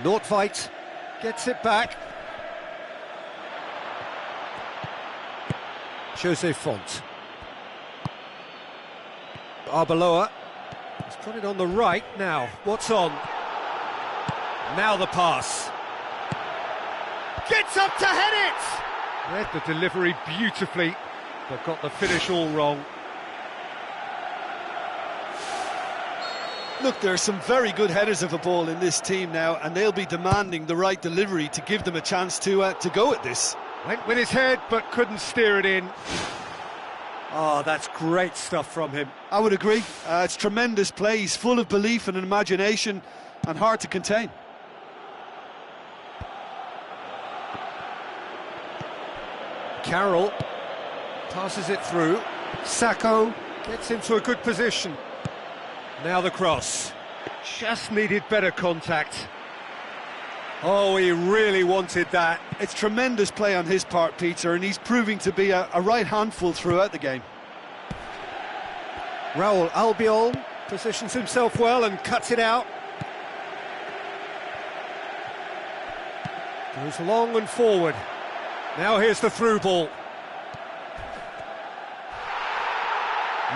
Nordtveit gets it back. Jose Font. Arbeloa. He's got it on the right now. What's on? Now the pass. Gets up to head it! Read the delivery beautifully, but got the finish all wrong. Look, there are some very good headers of a ball in this team now, and they'll be demanding the right delivery to give them a chance to go at this. Went with his head, but couldn't steer it in. Oh, that's great stuff from him. I would agree. It's tremendous play. He's full of belief and imagination, and hard to contain. Carroll passes it through. Sacco gets into a good position. Now the cross. Just needed better contact. Oh, he really wanted that. It's tremendous play on his part, Peter, and he's proving to be a right handful throughout the game. Raul Albiol positions himself well and cuts it out. Goes long and forward. Now here's the through ball.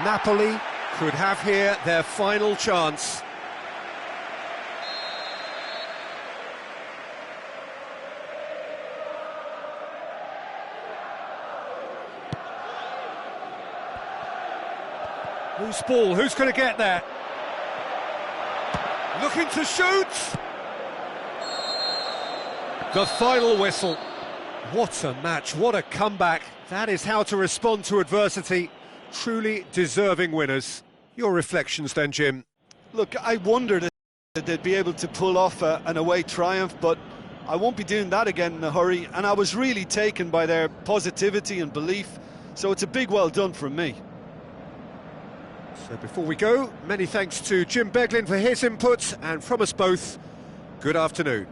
Napoli could have here their final chance. Loose ball, who's going to get that? Looking to shoot! The final whistle. What a match, what a comeback. That is how to respond to adversity. Truly deserving winners. Your reflections then, Jim? Look, I wondered if they'd be able to pull off an away triumph, but I won't be doing that again in a hurry, and I was really taken by their positivity and belief, so it's a big well done from me. So before we go, many thanks to Jim Beglin for his input, and from us both, good afternoon.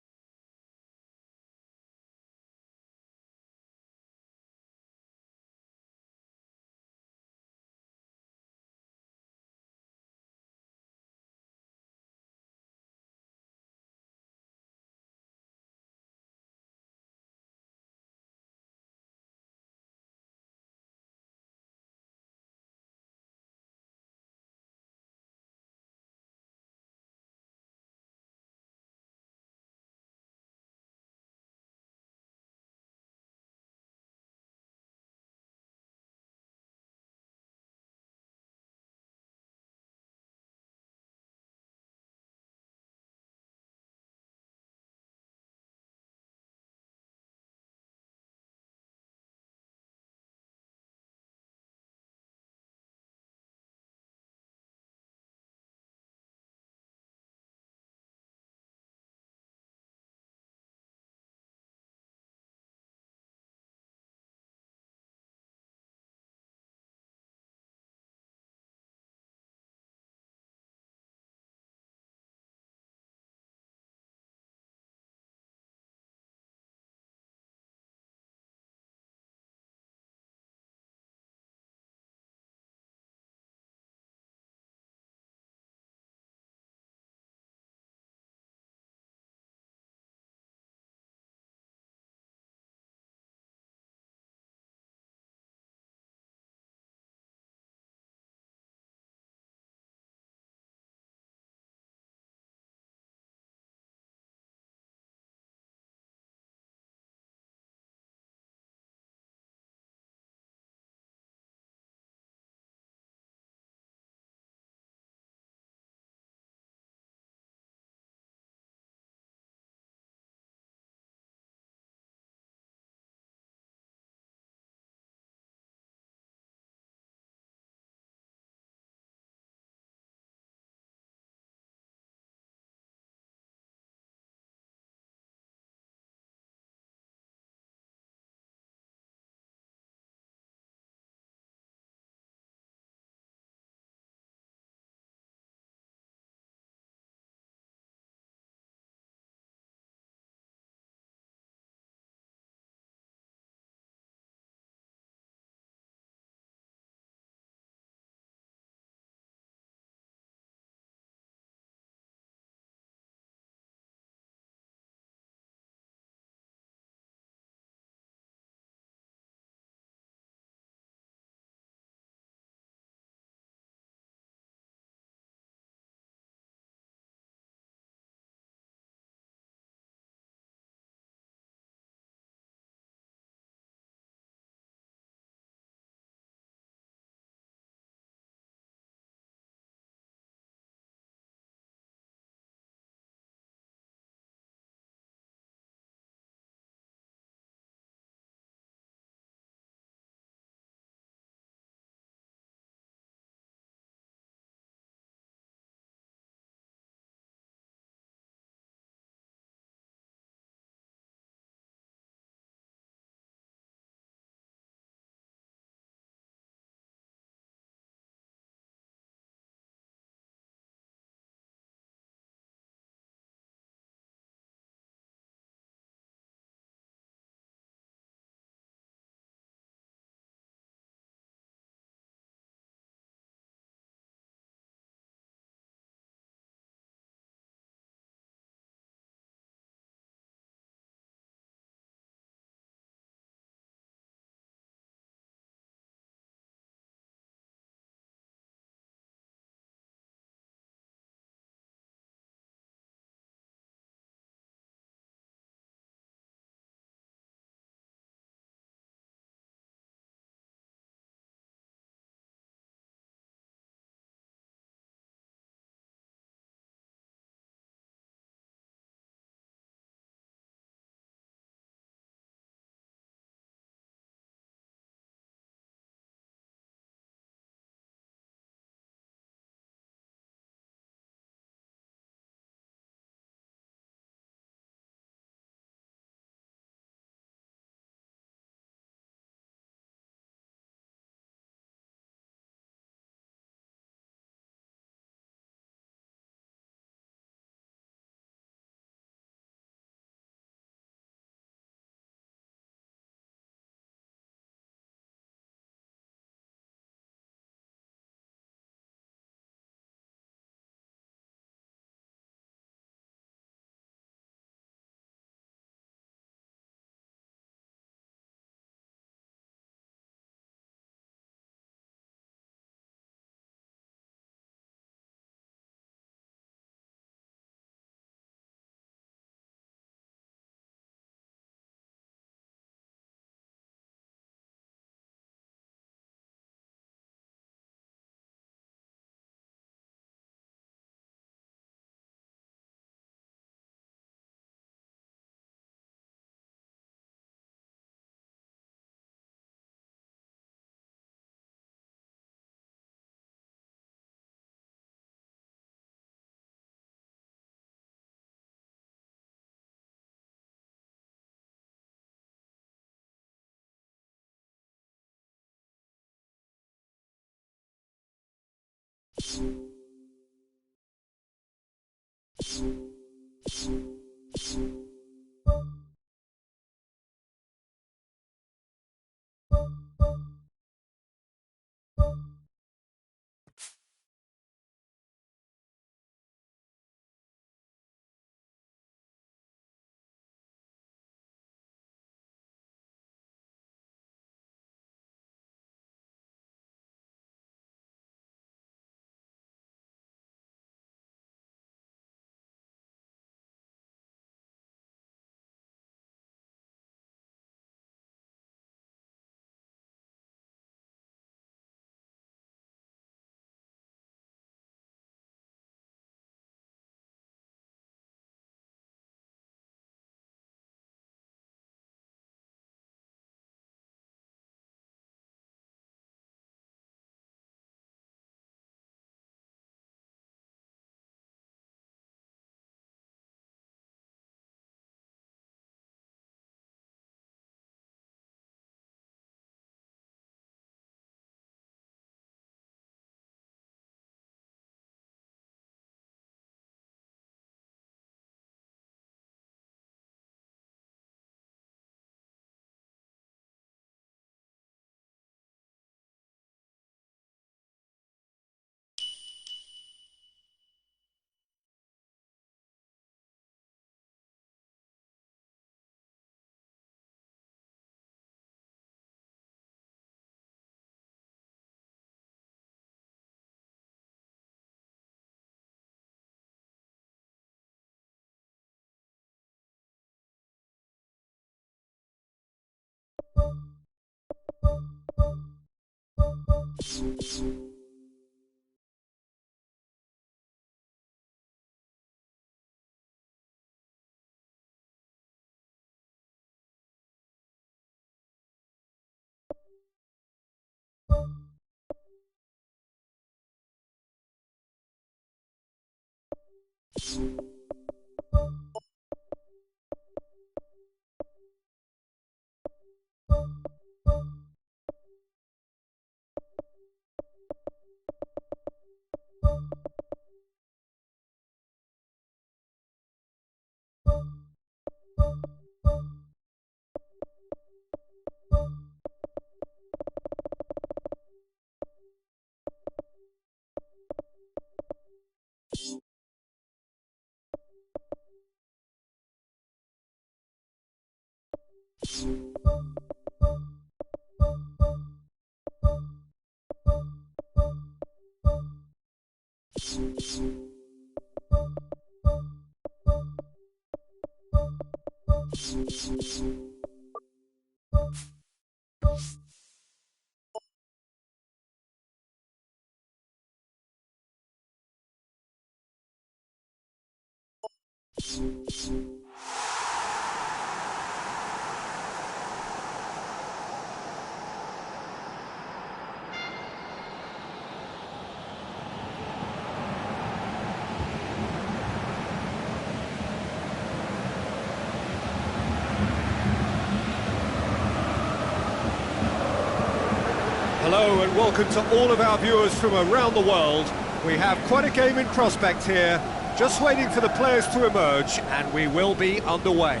Hello and welcome to all of our viewers from around the world. We have quite a game in prospect here, just waiting for the players to emerge, and we will be underway.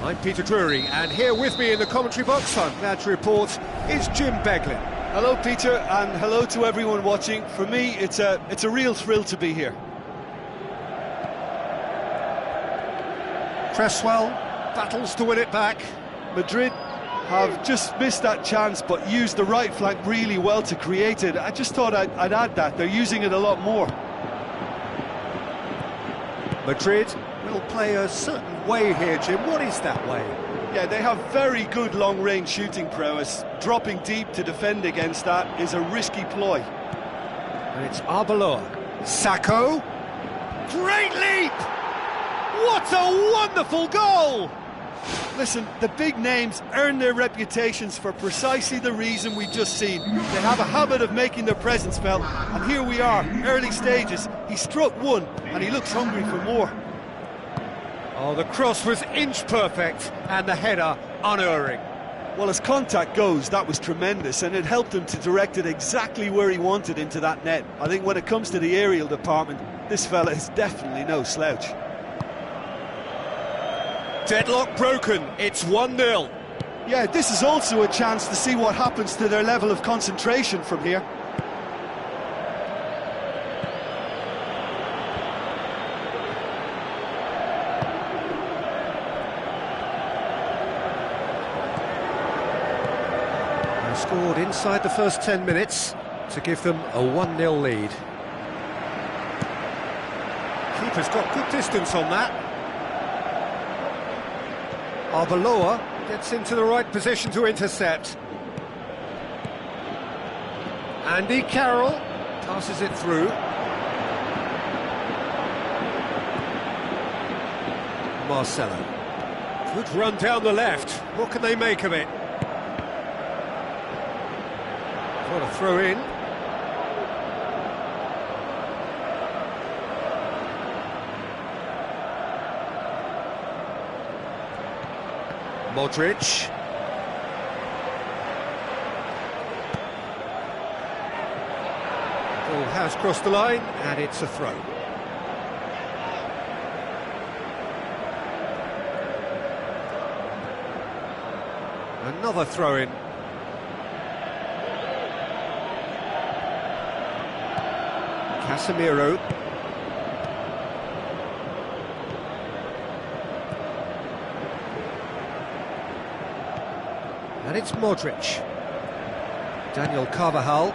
I'm Peter Drury, and here with me in the commentary box, I'm glad to report, is Jim Beglin. Hello Peter, and hello to everyone watching. For me, it's a real thrill to be here. Cresswell battles to win it back. Madrid have just missed that chance, but used the right flank really well to create it. I just thought I'd add that. They're using it a lot more. Madrid will play a certain way here, Jim. What is that way? Yeah, they have very good long-range shooting prowess. Dropping deep to defend against that is a risky ploy. And it's Arbeloa. Sacco. Great leap! What a wonderful goal! Listen, the big names earn their reputations for precisely the reason we've just seen. They have a habit of making their presence felt, and here we are, early stages. He struck one, and he looks hungry for more. Oh, the cross was inch perfect, and the header unerring. Well, as contact goes, that was tremendous, and it helped him to direct it exactly where he wanted into that net. I think when it comes to the aerial department, this fella is definitely no slouch. Deadlock broken, it's 1-0. Yeah, this is also a chance to see what happens to their level of concentration from here. Scored inside the first 10 minutes to give them a 1-0 lead. Keeper's got good distance on that. Arbeloa gets into the right position to intercept. Andy Carroll passes it through. Marcelo. Good run down the left. What can they make of it? What a throw in. Modric. Ball has crossed the line and it's a throw. Another throw in. Casemiro. And it's Modric. Daniel Carvajal.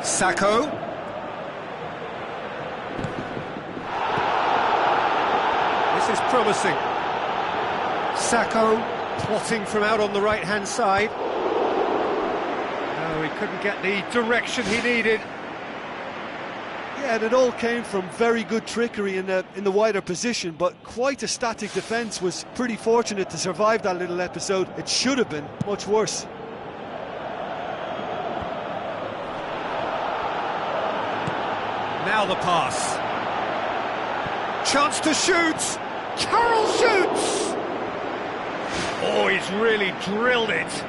Sacco. This is promising. Sacco plotting from out on the right-hand side. No, he couldn't get the direction he needed. Yeah, and it all came from very good trickery in the wider position, but quite a static defence. Was pretty fortunate to survive that little episode. It should have been much worse. Now the pass. Chance to shoot. Carroll shoots. Oh, he's really drilled it.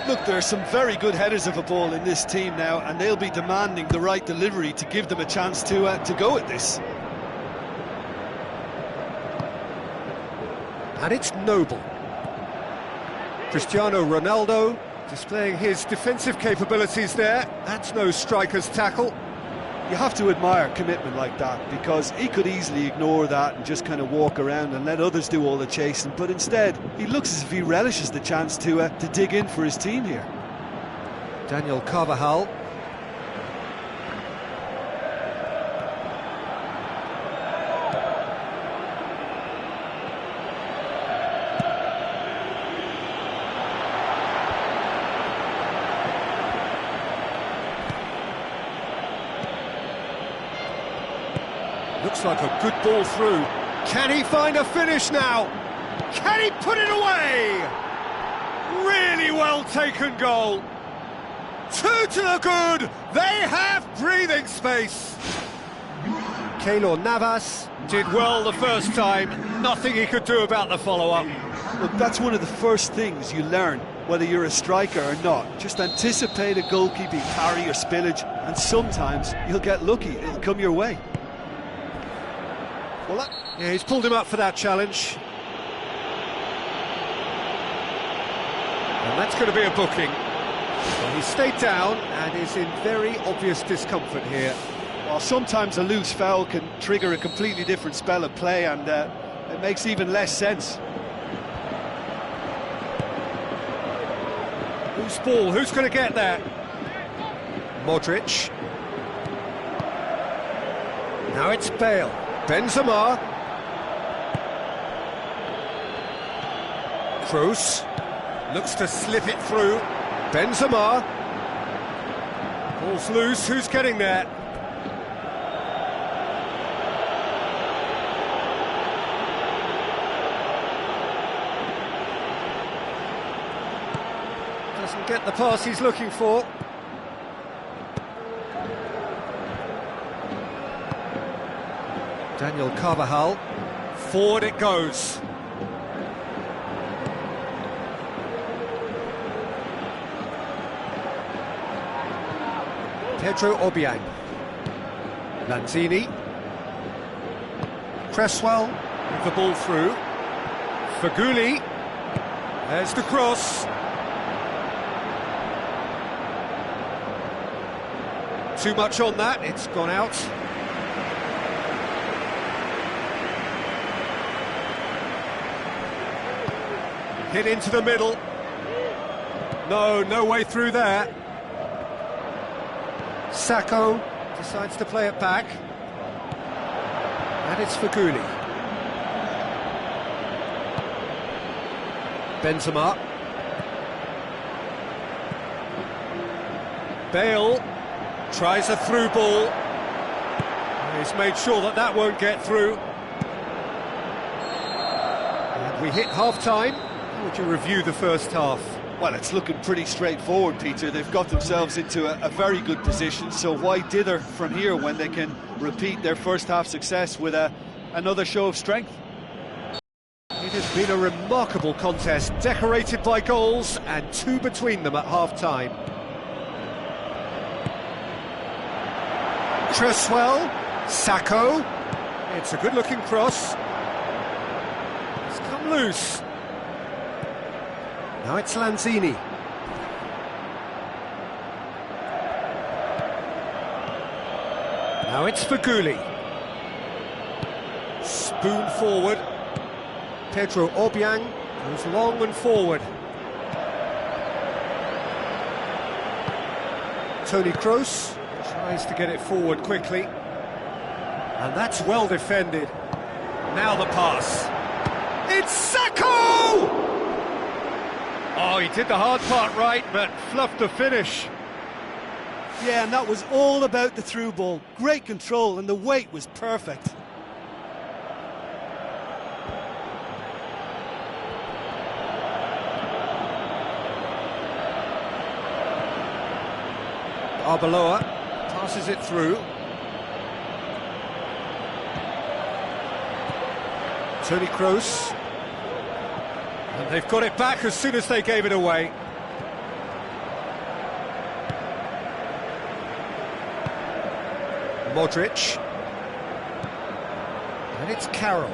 Look, there are some very good headers of a ball in this team now, and they'll be demanding the right delivery to give them a chance to go at this. And it's Noble. Cristiano Ronaldo displaying his defensive capabilities there. That's no striker's tackle. You have to admire commitment like that, because he could easily ignore that and just kind of walk around and let others do all the chasing, but instead he looks as if he relishes the chance to dig in for his team here. Daniel Carvajal. Looks like a good ball through. Can he find a finish now? Can he put it away? Really well taken goal. 2 to the good. They have breathing space. Keylor Navas did well the first time. Nothing he could do about the follow-up. Look, that's one of the first things you learn, whether you're a striker or not. Just anticipate a goalkeeping carry or spillage, and sometimes you'll get lucky. It'll come your way. Well, yeah, he's pulled him up for that challenge. And that's going to be a booking. Well, he stayed down and is in very obvious discomfort here. Well, sometimes a loose foul can trigger a completely different spell of play, and it makes even less sense. Loose ball, who's going to get there? Modric. Now it's Bale. Benzema. Kroos looks to slip it through. Benzema. Ball's loose, who's getting there? Doesn't get the pass he's looking for. Daniel Carvajal. Forward it goes. Pedro Obiang. Lanzini. Cresswell with the ball through. Faguli. There's the cross. Too much on that, it's gone out. Hit into the middle. No way through there. Sacco decides to play it back. And it's Faguli. Benzema. Bale tries a through ball. He's made sure that that won't get through. And we hit half-time. How would you review the first half? Well, it's looking pretty straightforward, Peter. They've got themselves into a very good position, so why dither from here when they can repeat their first half success with another show of strength? It has been a remarkable contest, decorated by goals and two between them at half-time. Cresswell, Sacco, it's a good-looking cross. It's come loose. Now it's Lanzini. Now it's Faguli. Spoon forward. Pedro Obiang goes long and forward. Toni Kroos tries to get it forward quickly. And that's well defended. Now the pass. It's Sacco! Oh, he did the hard part right, but fluffed the finish. Yeah, and that was all about the through ball. Great control, and the weight was perfect. Arbeloa passes it through. Toni Kroos. And they've got it back as soon as they gave it away. Modric. And it's Carroll.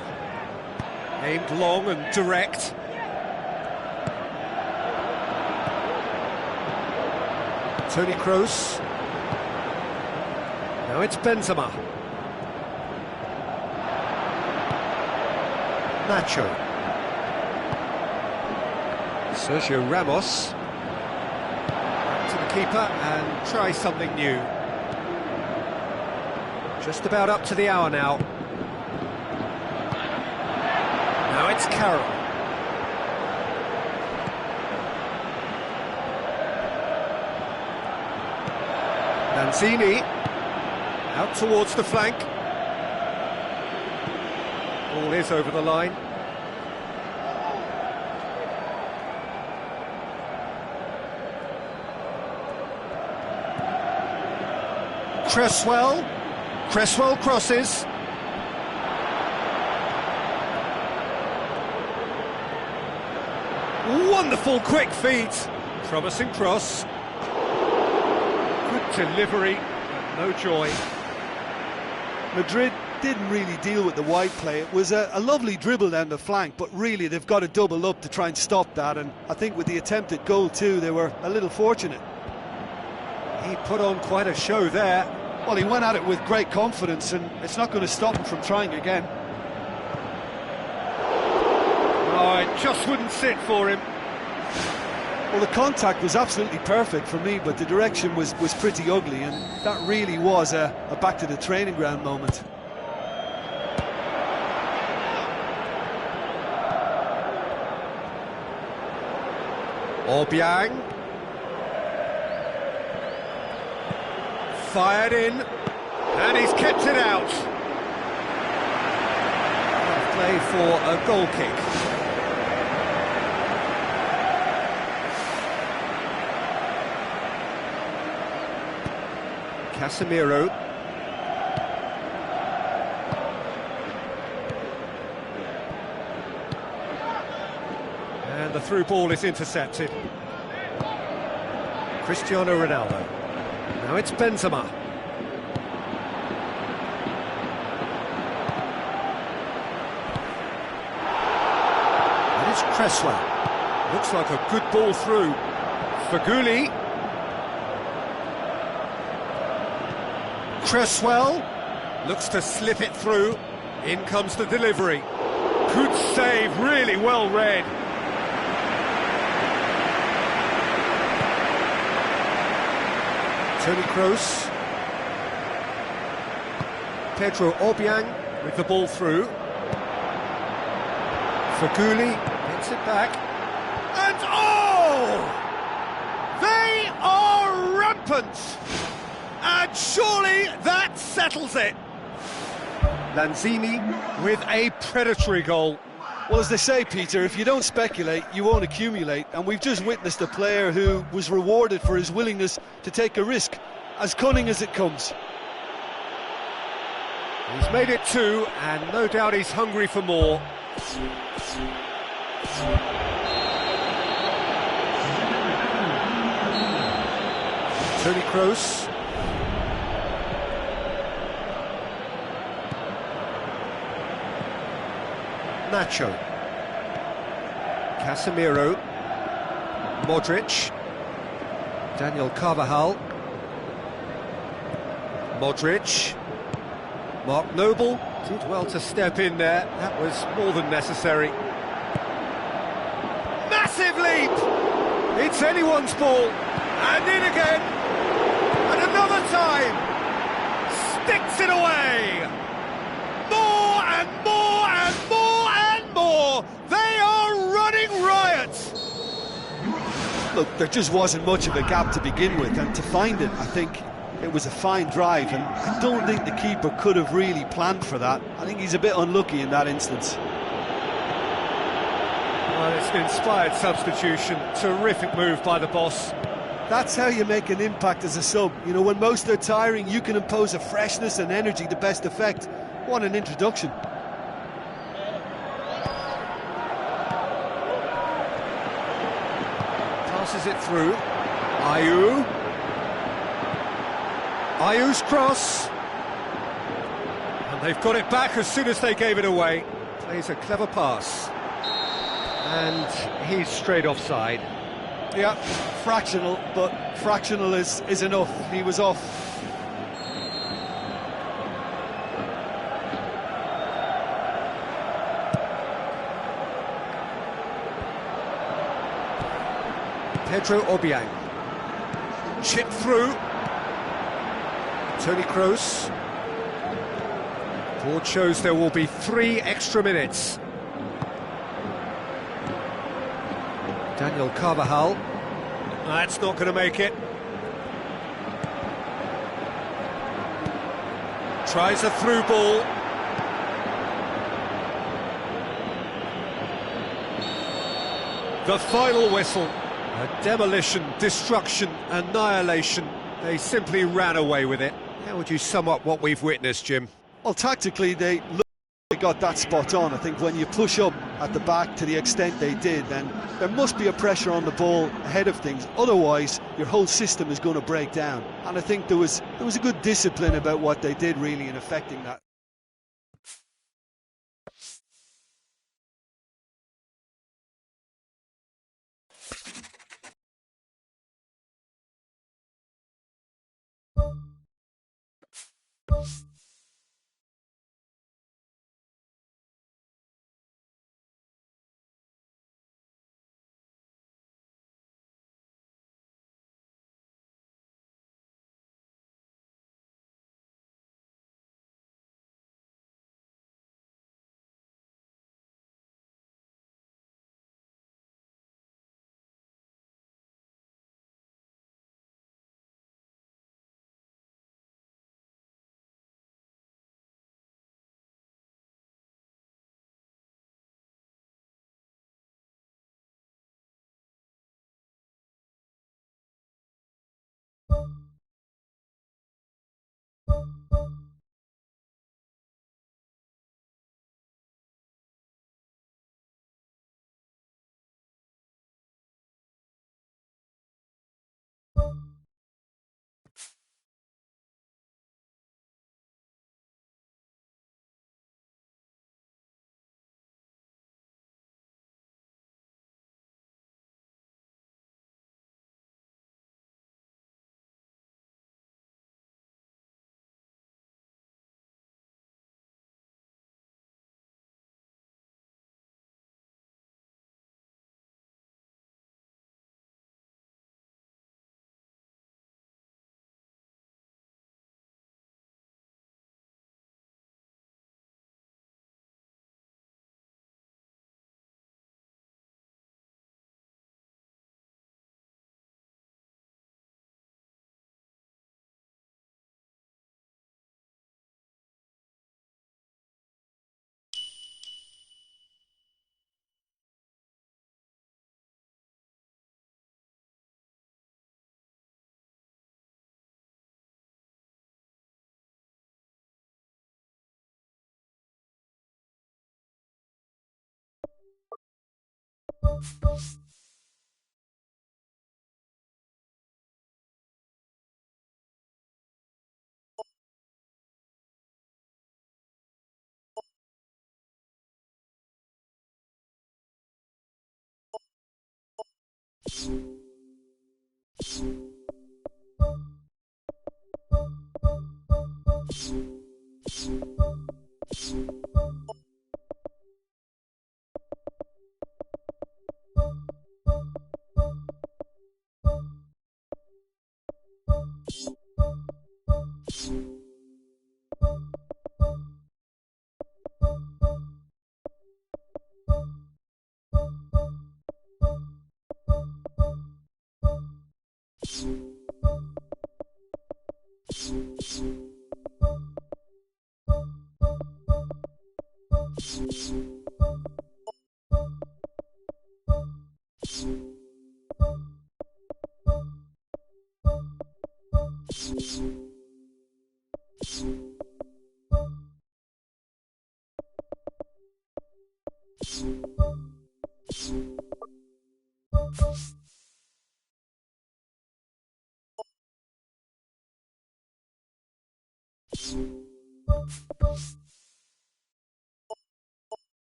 Aimed long and direct. Toni Kroos. Now it's Benzema. Nacho. Sergio Ramos. Back to the keeper and try something new. Just about up to the hour now. Now it's Carroll. Lanzini. Out towards the flank. Ball is over the line. Cresswell crosses. Wonderful quick feet. Promising cross. Good delivery, but no joy. Madrid didn't really deal with the wide play. It was a lovely dribble down the flank, but really they've got to double up to try and stop that, and I think with the attempted goal too, they were a little fortunate. He put on quite a show there. Well, he went at it with great confidence, and it's not going to stop him from trying again. Oh, it just wouldn't sit for him. Well, the contact was absolutely perfect for me, but the direction was pretty ugly, and that really was a back to the training ground moment. Obiang. Fired in, and he's kept it out. Play for a goal kick. Casemiro. And the through ball is intercepted. Cristiano Ronaldo. Now it's Benzema. And it's Cresswell. Looks like a good ball through. Faguli. Cresswell looks to slip it through. In comes the delivery. Good save, really well read. Toni Kroos. Pedro Obiang with the ball through. Faguli gets it back. And oh! They are rampant! And surely that settles it. Lanzini with a predatory goal. Well, as they say, Peter, if you don't speculate, you won't accumulate. And we've just witnessed a player who was rewarded for his willingness to take a risk, as cunning as it comes. He's made it two, and no doubt he's hungry for more. Toni Kroos. Nacho. Casemiro. Modric. Daniel Carvajal. Modric. Mark Noble did well to step in there. That was more than necessary. Massive leap! It's anyone's ball. And in again. And another time. Sticks it away. More and more and more and more. They are running riot. Look, there just wasn't much of a gap to begin with, and to find it, I think it was a fine drive, and I don't think the keeper could have really planned for that. I think he's a bit unlucky in that instance. Well, it's an inspired substitution. Terrific move by the boss. That's how you make an impact as a sub. You know, when most are tiring, you can impose a freshness and energy to best effect. What an introduction. Passes it through. Ayew. Ayew's cross. And they've got it back as soon as they gave it away. Plays a clever pass. And he's straight offside. Yeah, fractional, but fractional is enough. He was off. Pedro Obiang. Chip through. Toni Kroos. Board shows there will be 3 extra minutes. Daniel Carvajal. That's not going to make it. Tries a through ball. The final whistle. A demolition, destruction, annihilation. They simply ran away with it. How would you sum up what we've witnessed, Jim? Well, tactically, they got that spot on. I think when you push up at the back to the extent they did, then there must be a pressure on the ball ahead of things. Otherwise, your whole system is going to break down. And I think there was a good discipline about what they did, really, in affecting that.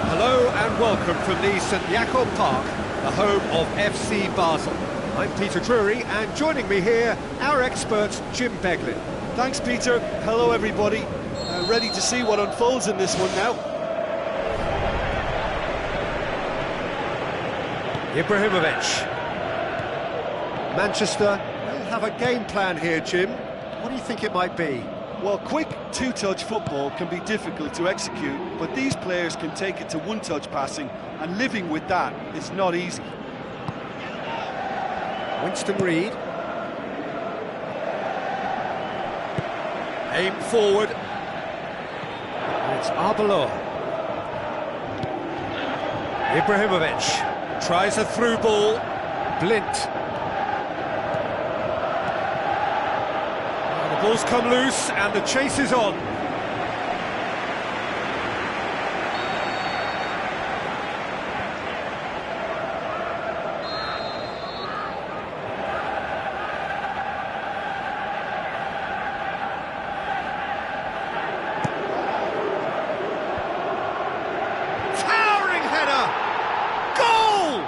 Hello and welcome from the St Jakob Park, the home of FC Basel. I'm Peter Drury, and joining me here, our expert Jim Beglin. Thanks, Peter. Hello, everybody. Ready to see what unfolds in this one now. Ibrahimovic. Manchester will have a game plan here, Jim. What do you think it might be? Well, quick two-touch football can be difficult to execute, but these players can take it to one-touch passing, and living with that is not easy. Winston Reid. Aim forward. And it's Arbeloa. Ibrahimovic tries a through ball. Blint. The ball's come loose and the chase is on. Towering header! Goal!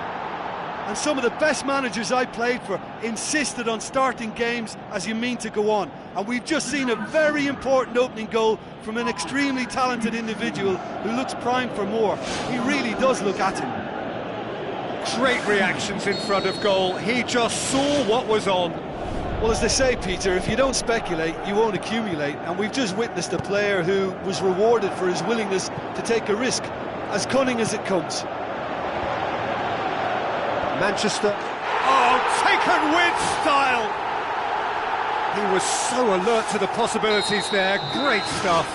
And some of the best managers I played for insisted on starting games as you mean to go on. And we've just seen a very important opening goal from an extremely talented individual who looks primed for more. He really does look at him. Great reactions in front of goal. He just saw what was on. Well, as they say, Peter, if you don't speculate, you won't accumulate. And we've just witnessed a player who was rewarded for his willingness to take a risk, as cunning as it comes. Manchester. Oh, taken with style! He was so alert to the possibilities there. Great stuff.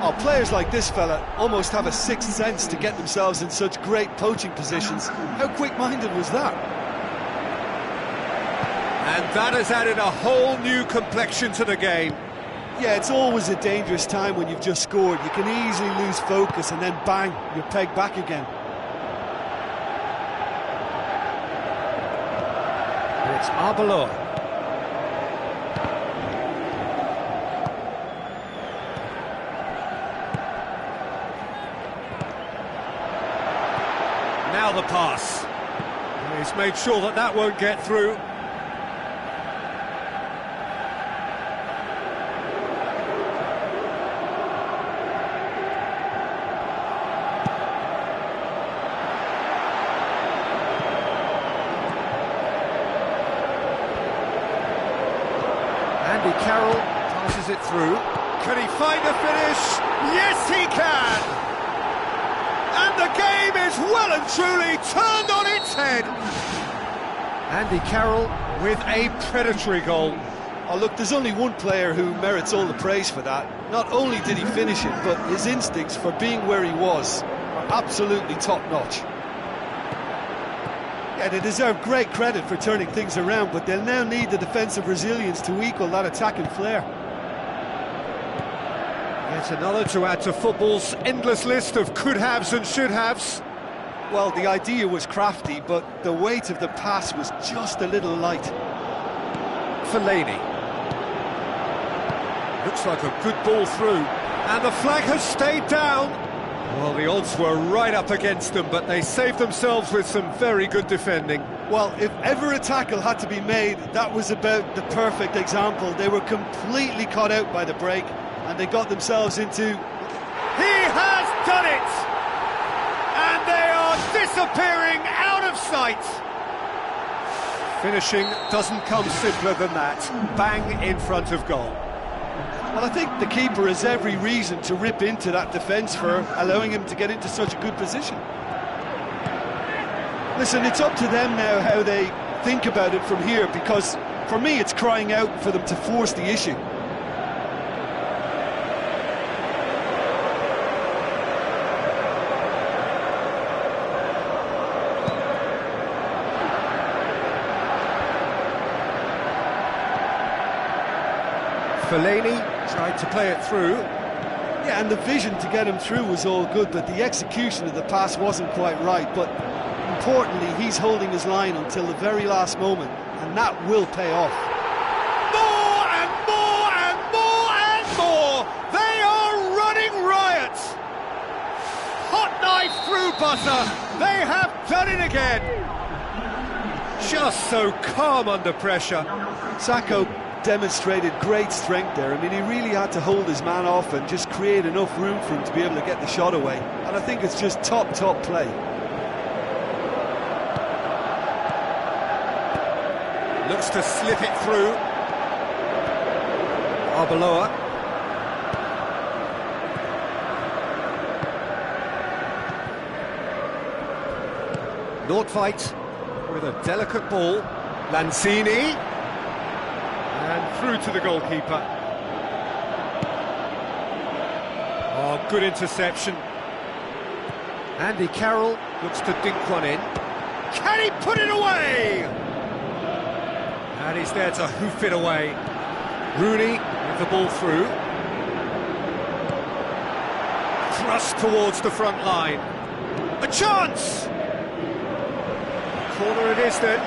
Oh, players like this fella almost have a sixth sense to get themselves in such great poaching positions. How quick-minded was that? And that has added a whole new complexion to the game. Yeah, it's always a dangerous time when you've just scored. You can easily lose focus and then bang, you're pegged back again. And it's Arbeloa. Now the pass. He's made sure that that won't get through. Andy Carroll passes it through. Can he find a finish? Yes, he can! game is well and truly turned on its head. Andy Carroll with a predatory goal. Oh look, there's only one player who merits all the praise for that. Not only did he finish it, but his instincts for being where he was are absolutely top-notch. Yeah, they deserve great credit for turning things around, but they'll now need the defensive resilience to equal that attacking flair. Yet another to add to football's endless list of could-haves and should-haves. Well, the idea was crafty, but the weight of the pass was just a little light. Fellaini. Looks like a good ball through. And the flag has stayed down. Well, the odds were right up against them, but they saved themselves with some very good defending. Well, if ever a tackle had to be made, that was about the perfect example. They were completely caught out by the break, and they got themselves into... He has done it! And they are disappearing out of sight! Finishing doesn't come simpler than that. Bang in front of goal. Well, I think the keeper has every reason to rip into that defence for allowing him to get into such a good position. Listen, it's up to them now how they think about it from here, because for me it's crying out for them to force the issue. Fellaini tried to play it through. Yeah, and the vision to get him through was all good, but the execution of the pass wasn't quite right. But importantly, he's holding his line until the very last moment, and that will pay off. More and more and more and more! They are running riot! Hot knife through butter! They have done it again! Just so calm under pressure. Sacco demonstrated great strength there. I mean, he really had to hold his man off and just create enough room for him to be able to get the shot away. And I think it's just top play. Looks to slip it through. Arbeloa. Nordtveit with a delicate ball. Lanzini. And through to the goalkeeper. Oh, good interception. Andy Carroll looks to dink one in. Can he put it away? And he's there to hoof it away. Rooney with the ball through. Thrust towards the front line. A chance! Corner it is then.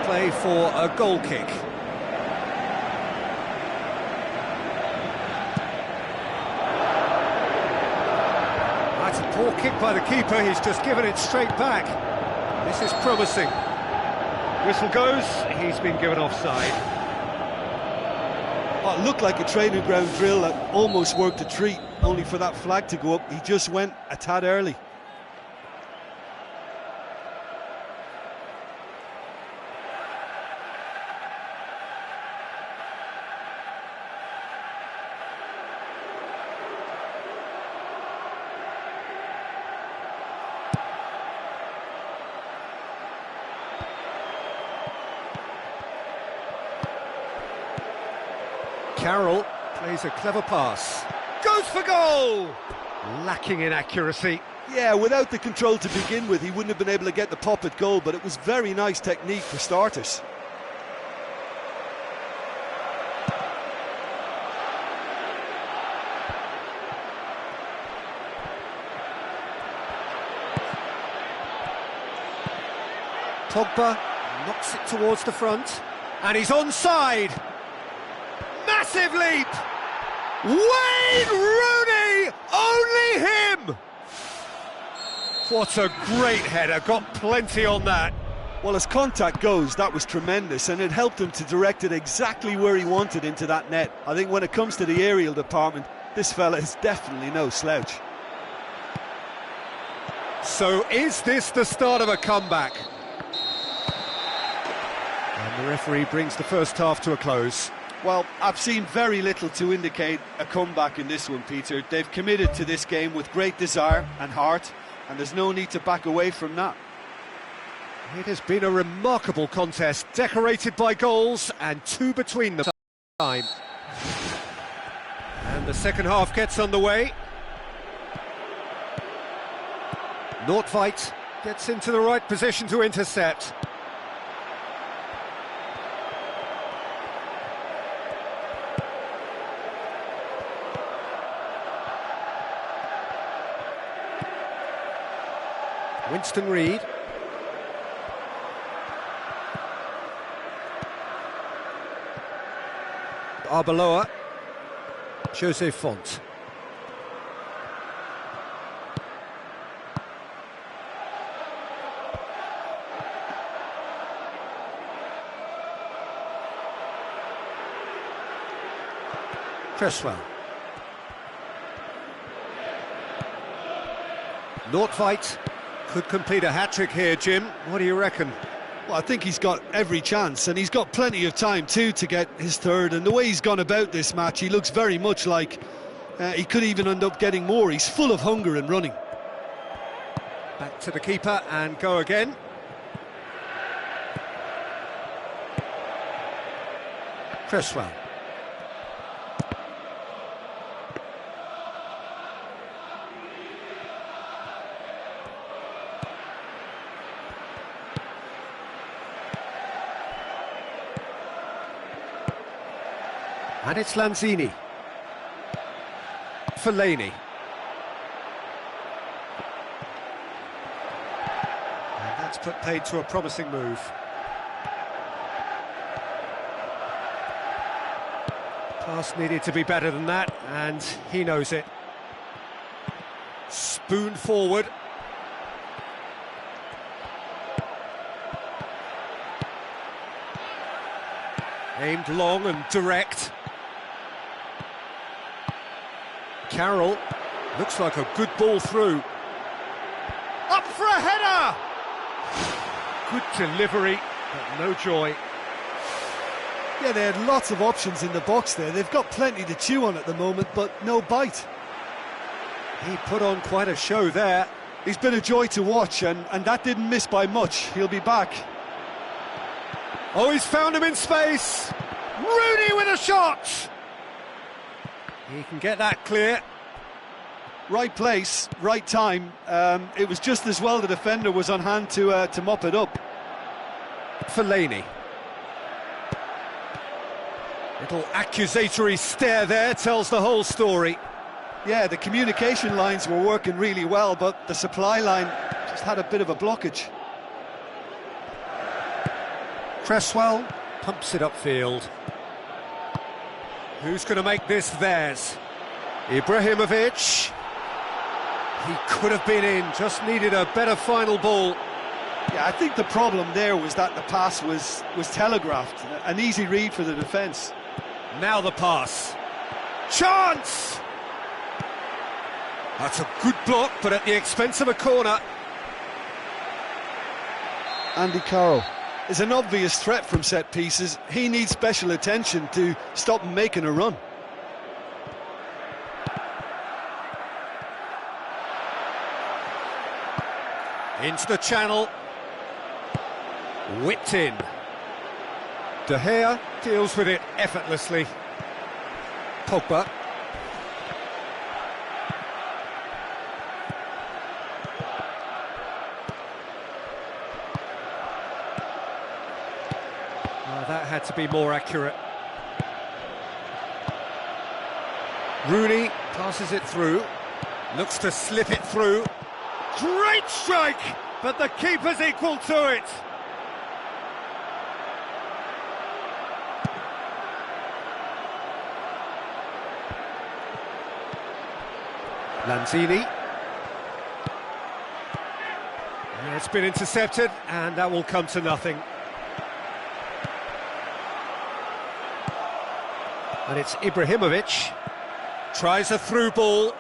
Play for a goal kick. That's a poor kick by the keeper, he's just given it straight back. This is promising. Whistle goes, he's been given offside. Oh, it looked like a training ground drill that almost worked a treat, only for that flag to go up. He just went a tad early. Carroll plays a clever pass. Goes for goal! Lacking in accuracy. Yeah, without the control to begin with, he wouldn't have been able to get the pop at goal, but it was very nice technique for starters. Pogba knocks it towards the front, and he's onside. Massive leap! Wayne Rooney! Only him! What a great header, got plenty on that. Well, as contact goes, that was tremendous, and it helped him to direct it exactly where he wanted into that net. I think when it comes to the aerial department, this fella is definitely no slouch. So is this the start of a comeback? And the referee brings the first half to a close. Well, I've seen very little to indicate a comeback in this one, Peter. They've committed to this game with great desire and heart, and there's no need to back away from that. It has been a remarkable contest, decorated by goals and two between them. And the second half gets underway. Nordtveit gets into the right position to intercept. Winston Reid. Arbeloa. Jose Font. Cresswell. Nordtveit could complete a hat-trick here, Jim. What do you reckon? Well, I think he's got every chance, and he's got plenty of time too to get his third. And the way he's gone about this match, he looks very much like he could even end up getting more. He's full of hunger and running. Back to the keeper and go again. Cresswell. And it's Lanzini. Fellaini. And that's put paid to a promising move. Pass needed to be better than that, and he knows it. Spoon forward. Aimed long and direct. Carroll, looks like a good ball through. Up for a header! Good delivery, but no joy. Yeah, they had lots of options in the box there. They've got plenty to chew on at the moment, but no bite. He put on quite a show there. He's been a joy to watch, and that didn't miss by much. He'll be back. Oh, he's found him in space! Rooney with a shot! He can get that clear. Right place, right time. It was just as well the defender was on hand to mop it up. Fellaini. Little accusatory stare there tells the whole story. Yeah, the communication lines were working really well, but the supply line just had a bit of a blockage. Cresswell pumps it upfield. Who's going to make this theirs? Ibrahimovic. He could have been in, just needed a better final ball. Yeah, I think the problem there was that the pass was telegraphed. An easy read for the defence. Now the pass. Chance! That's a good block, but at the expense of a corner. Andy Carroll is an obvious threat from set pieces. He needs special attention to stop him making a run. Into the channel. Whipped in. De Gea deals with it effortlessly. Pogba. That had to be more accurate. Rooney passes it through, looks to slip it through. Great strike, but the keeper's equal to it. Lanzini. It's been intercepted, and that will come to nothing. And it's Ibrahimovic. Tries a through ball.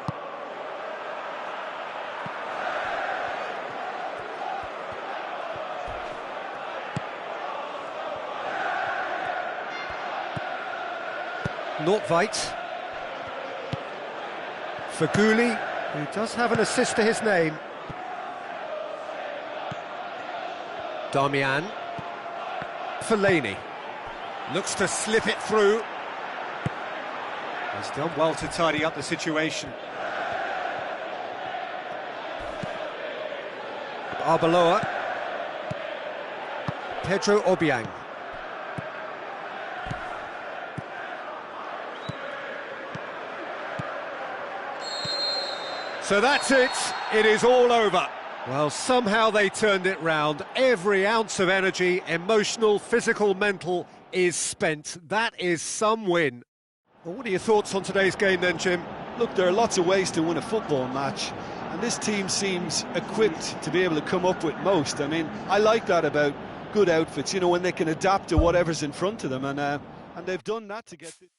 Nordtveit. Faguli, who does have an assist to his name. Darmian. Fellaini. Looks to slip it through. He's done well to tidy up the situation. Arbeloa. Pedro Obiang. So that's it. It is all over. Well, somehow they turned it round. Every ounce of energy, emotional, physical, mental, is spent. That is some win. Well, what are your thoughts on today's game then, Jim? Look, there are lots of ways to win a football match, and this team seems equipped to be able to come up with most. I mean, I like that about good outfits, you know, when they can adapt to whatever's in front of them, and they've done that to get this.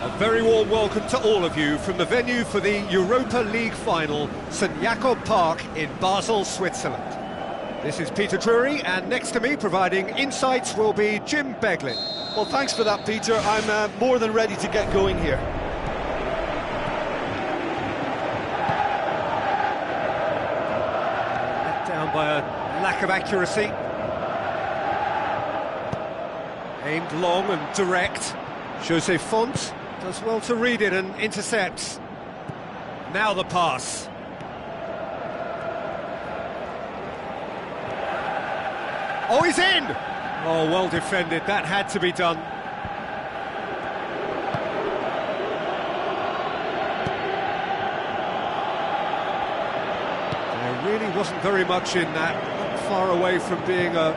A very warm welcome to all of you from the venue for the Europa League final, St Jakob Park in Basel, Switzerland. This is Peter Drury, and next to me providing insights will be Jim Beglin. Well, thanks for that, Peter. I'm more than ready to get going here. Let down by a lack of accuracy. Aimed long and direct. Jose Font does well to read it and intercepts. Now the pass. Oh, he's in! Oh, well defended. That had to be done. There really wasn't very much in that. Not far away from being a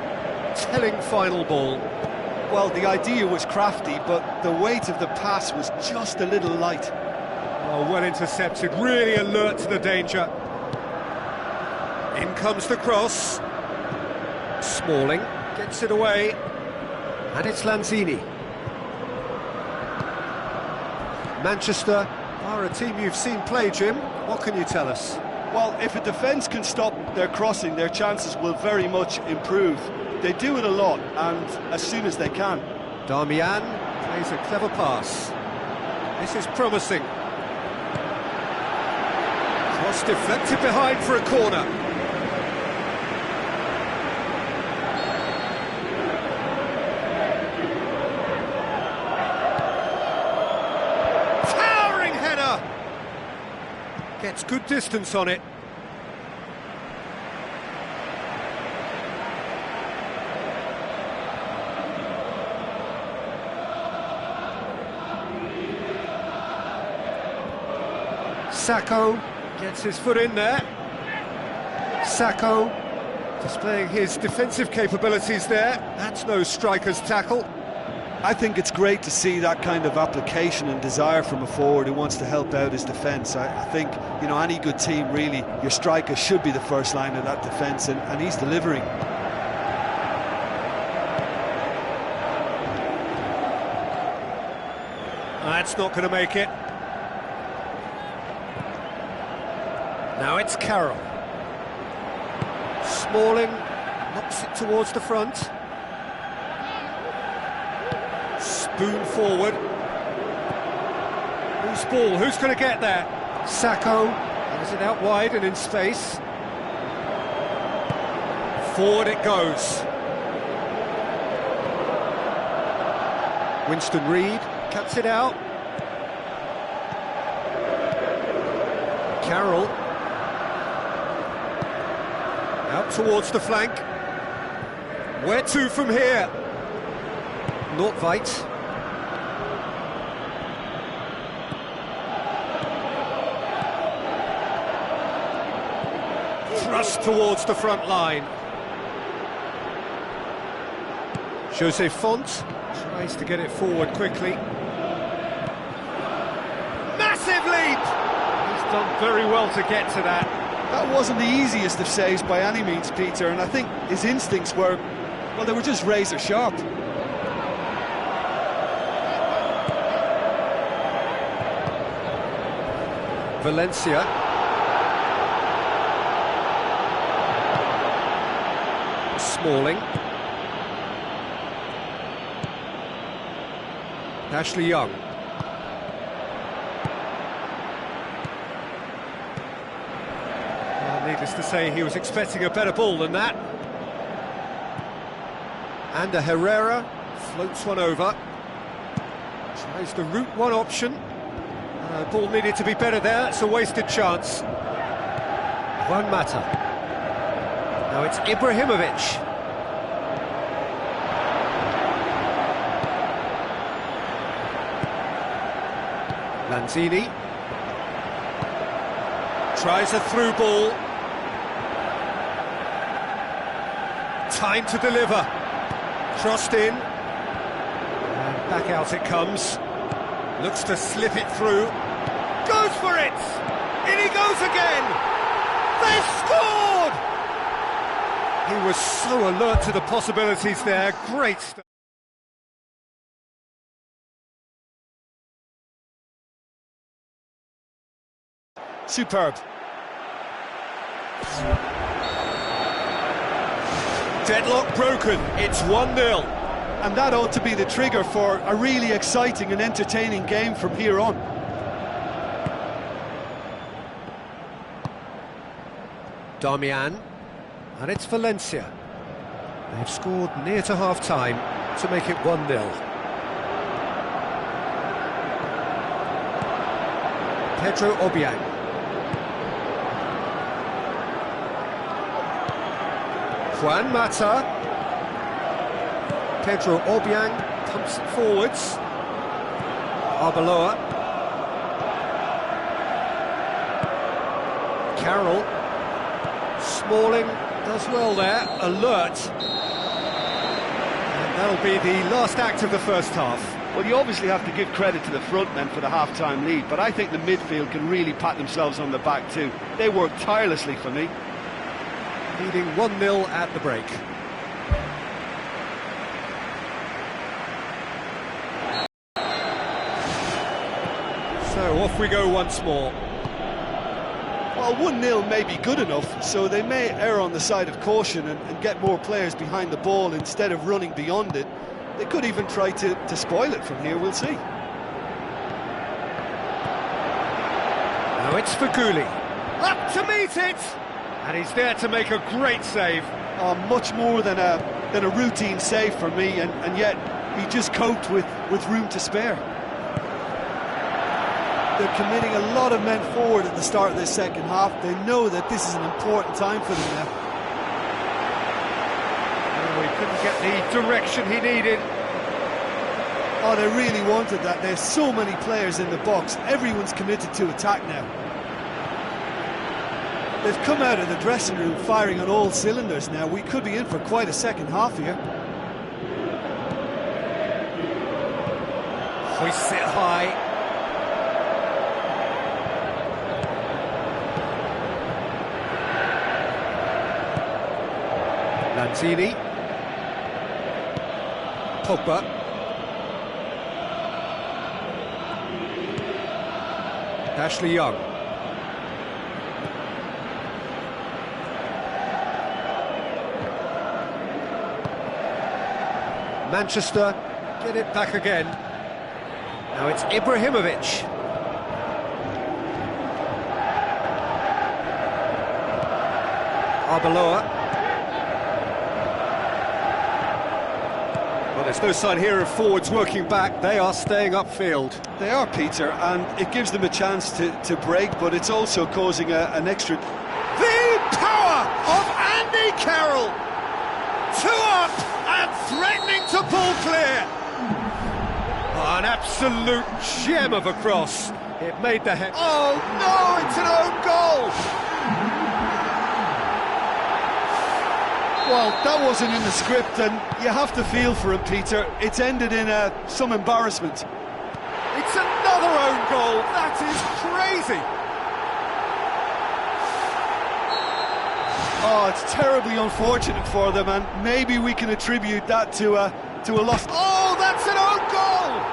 telling final ball. Well, the idea was crafty, but the weight of the pass was just a little light. Oh, well intercepted, really alert to the danger. In comes the cross. Smalling gets it away. And it's Lanzini. Manchester are a team you've seen play, Jim. What can you tell us? Well, if a defence can stop their crossing, their chances will very much improve. They do it a lot, and as soon as they can. Darmian plays a clever pass. This is promising. Cross deflected behind for a corner. Towering header! Gets good distance on it. Sacco gets his foot in there. Sacco displaying his defensive capabilities there. That's no striker's tackle. I think it's great to see that kind of application and desire from a forward who wants to help out his defence. I think, you know, any good team, really, your striker should be the first line of that defence, and he's delivering. That's not going to make it. Now it's Carroll. Smalling knocks it towards the front. Spoon forward. Who's ball? Who's going to get that? Sacco has it out wide and in space. Forward it goes. Winston Reid cuts it out. Carroll out towards the flank. Where to from here? Nordtveit. Thrust towards the front line. Jose Font tries to get it forward quickly. Massive leap! He's done very well to get to that. That wasn't the easiest of saves by any means, Peter, and I think his instincts were, well, they were just razor sharp. Valencia. Smalling. Ashley Young. Well, needless to say, he was expecting a better ball than that. And a Herrera floats one over. Tries the route one option. Ball needed to be better there, it's a wasted chance. Juan Mata. Now it's Ibrahimovic. Lanzini. Tries a through ball. Time to deliver. Crossed in. And back out it comes. Looks to slip it through. Goes for it! In he goes again! They've scored! He was so alert to the possibilities there. Great stuff. Superb. Deadlock broken. It's 1-0. And that ought to be the trigger for a really exciting and entertaining game from here on. Darmian, and it's Valencia. They've scored near to half-time to make it 1-0. Pedro Obiang. Juan Mata. Pedro Obiang pumps it forwards. Arbeloa. Carroll. Smalling does well there, alert. And that'll be the last act of the first half. Well, you obviously have to give credit to the front men for the half-time lead, but I think the midfield can really pat themselves on the back too. They worked tirelessly for me. Leading 1-0 at the break. So off we go once more. Well, 1-0 may be good enough, so they may err on the side of caution and get more players behind the ball instead of running beyond it. They could even try to spoil it from here, we'll see. Now it's Faguli. Up to meet it! And he's there to make a great save. Oh, much more than a routine save for me, and yet he just coped with room to spare. They're committing a lot of men forward at the start of this second half. They know that this is an important time for them now. Oh, he couldn't get the direction he needed. Oh, they really wanted that. There's so many players in the box. Everyone's committed to attack now. They've come out of the dressing room firing on all cylinders now. We could be in for quite a second half here. Hoists it high. Lanzini. Pogba. Ashley Young. Manchester get it back again. Now it's Ibrahimovic. Arbeloa. Well, there's no sign here of forwards working back. They are staying upfield. They are, Peter, and it gives them a chance to break, but it's also causing an extra... The power of Andy Carroll! 2 up and threatening to pull clear. Oh, an absolute gem of a cross. It made the head. Oh no, it's an own goal. Well, that wasn't in the script, and you have to feel for him, Peter. It's ended in some embarrassment. It's another own goal. That is crazy. Oh, it's terribly unfortunate for them, and maybe we can attribute that to a loss. Oh, that's an own goal!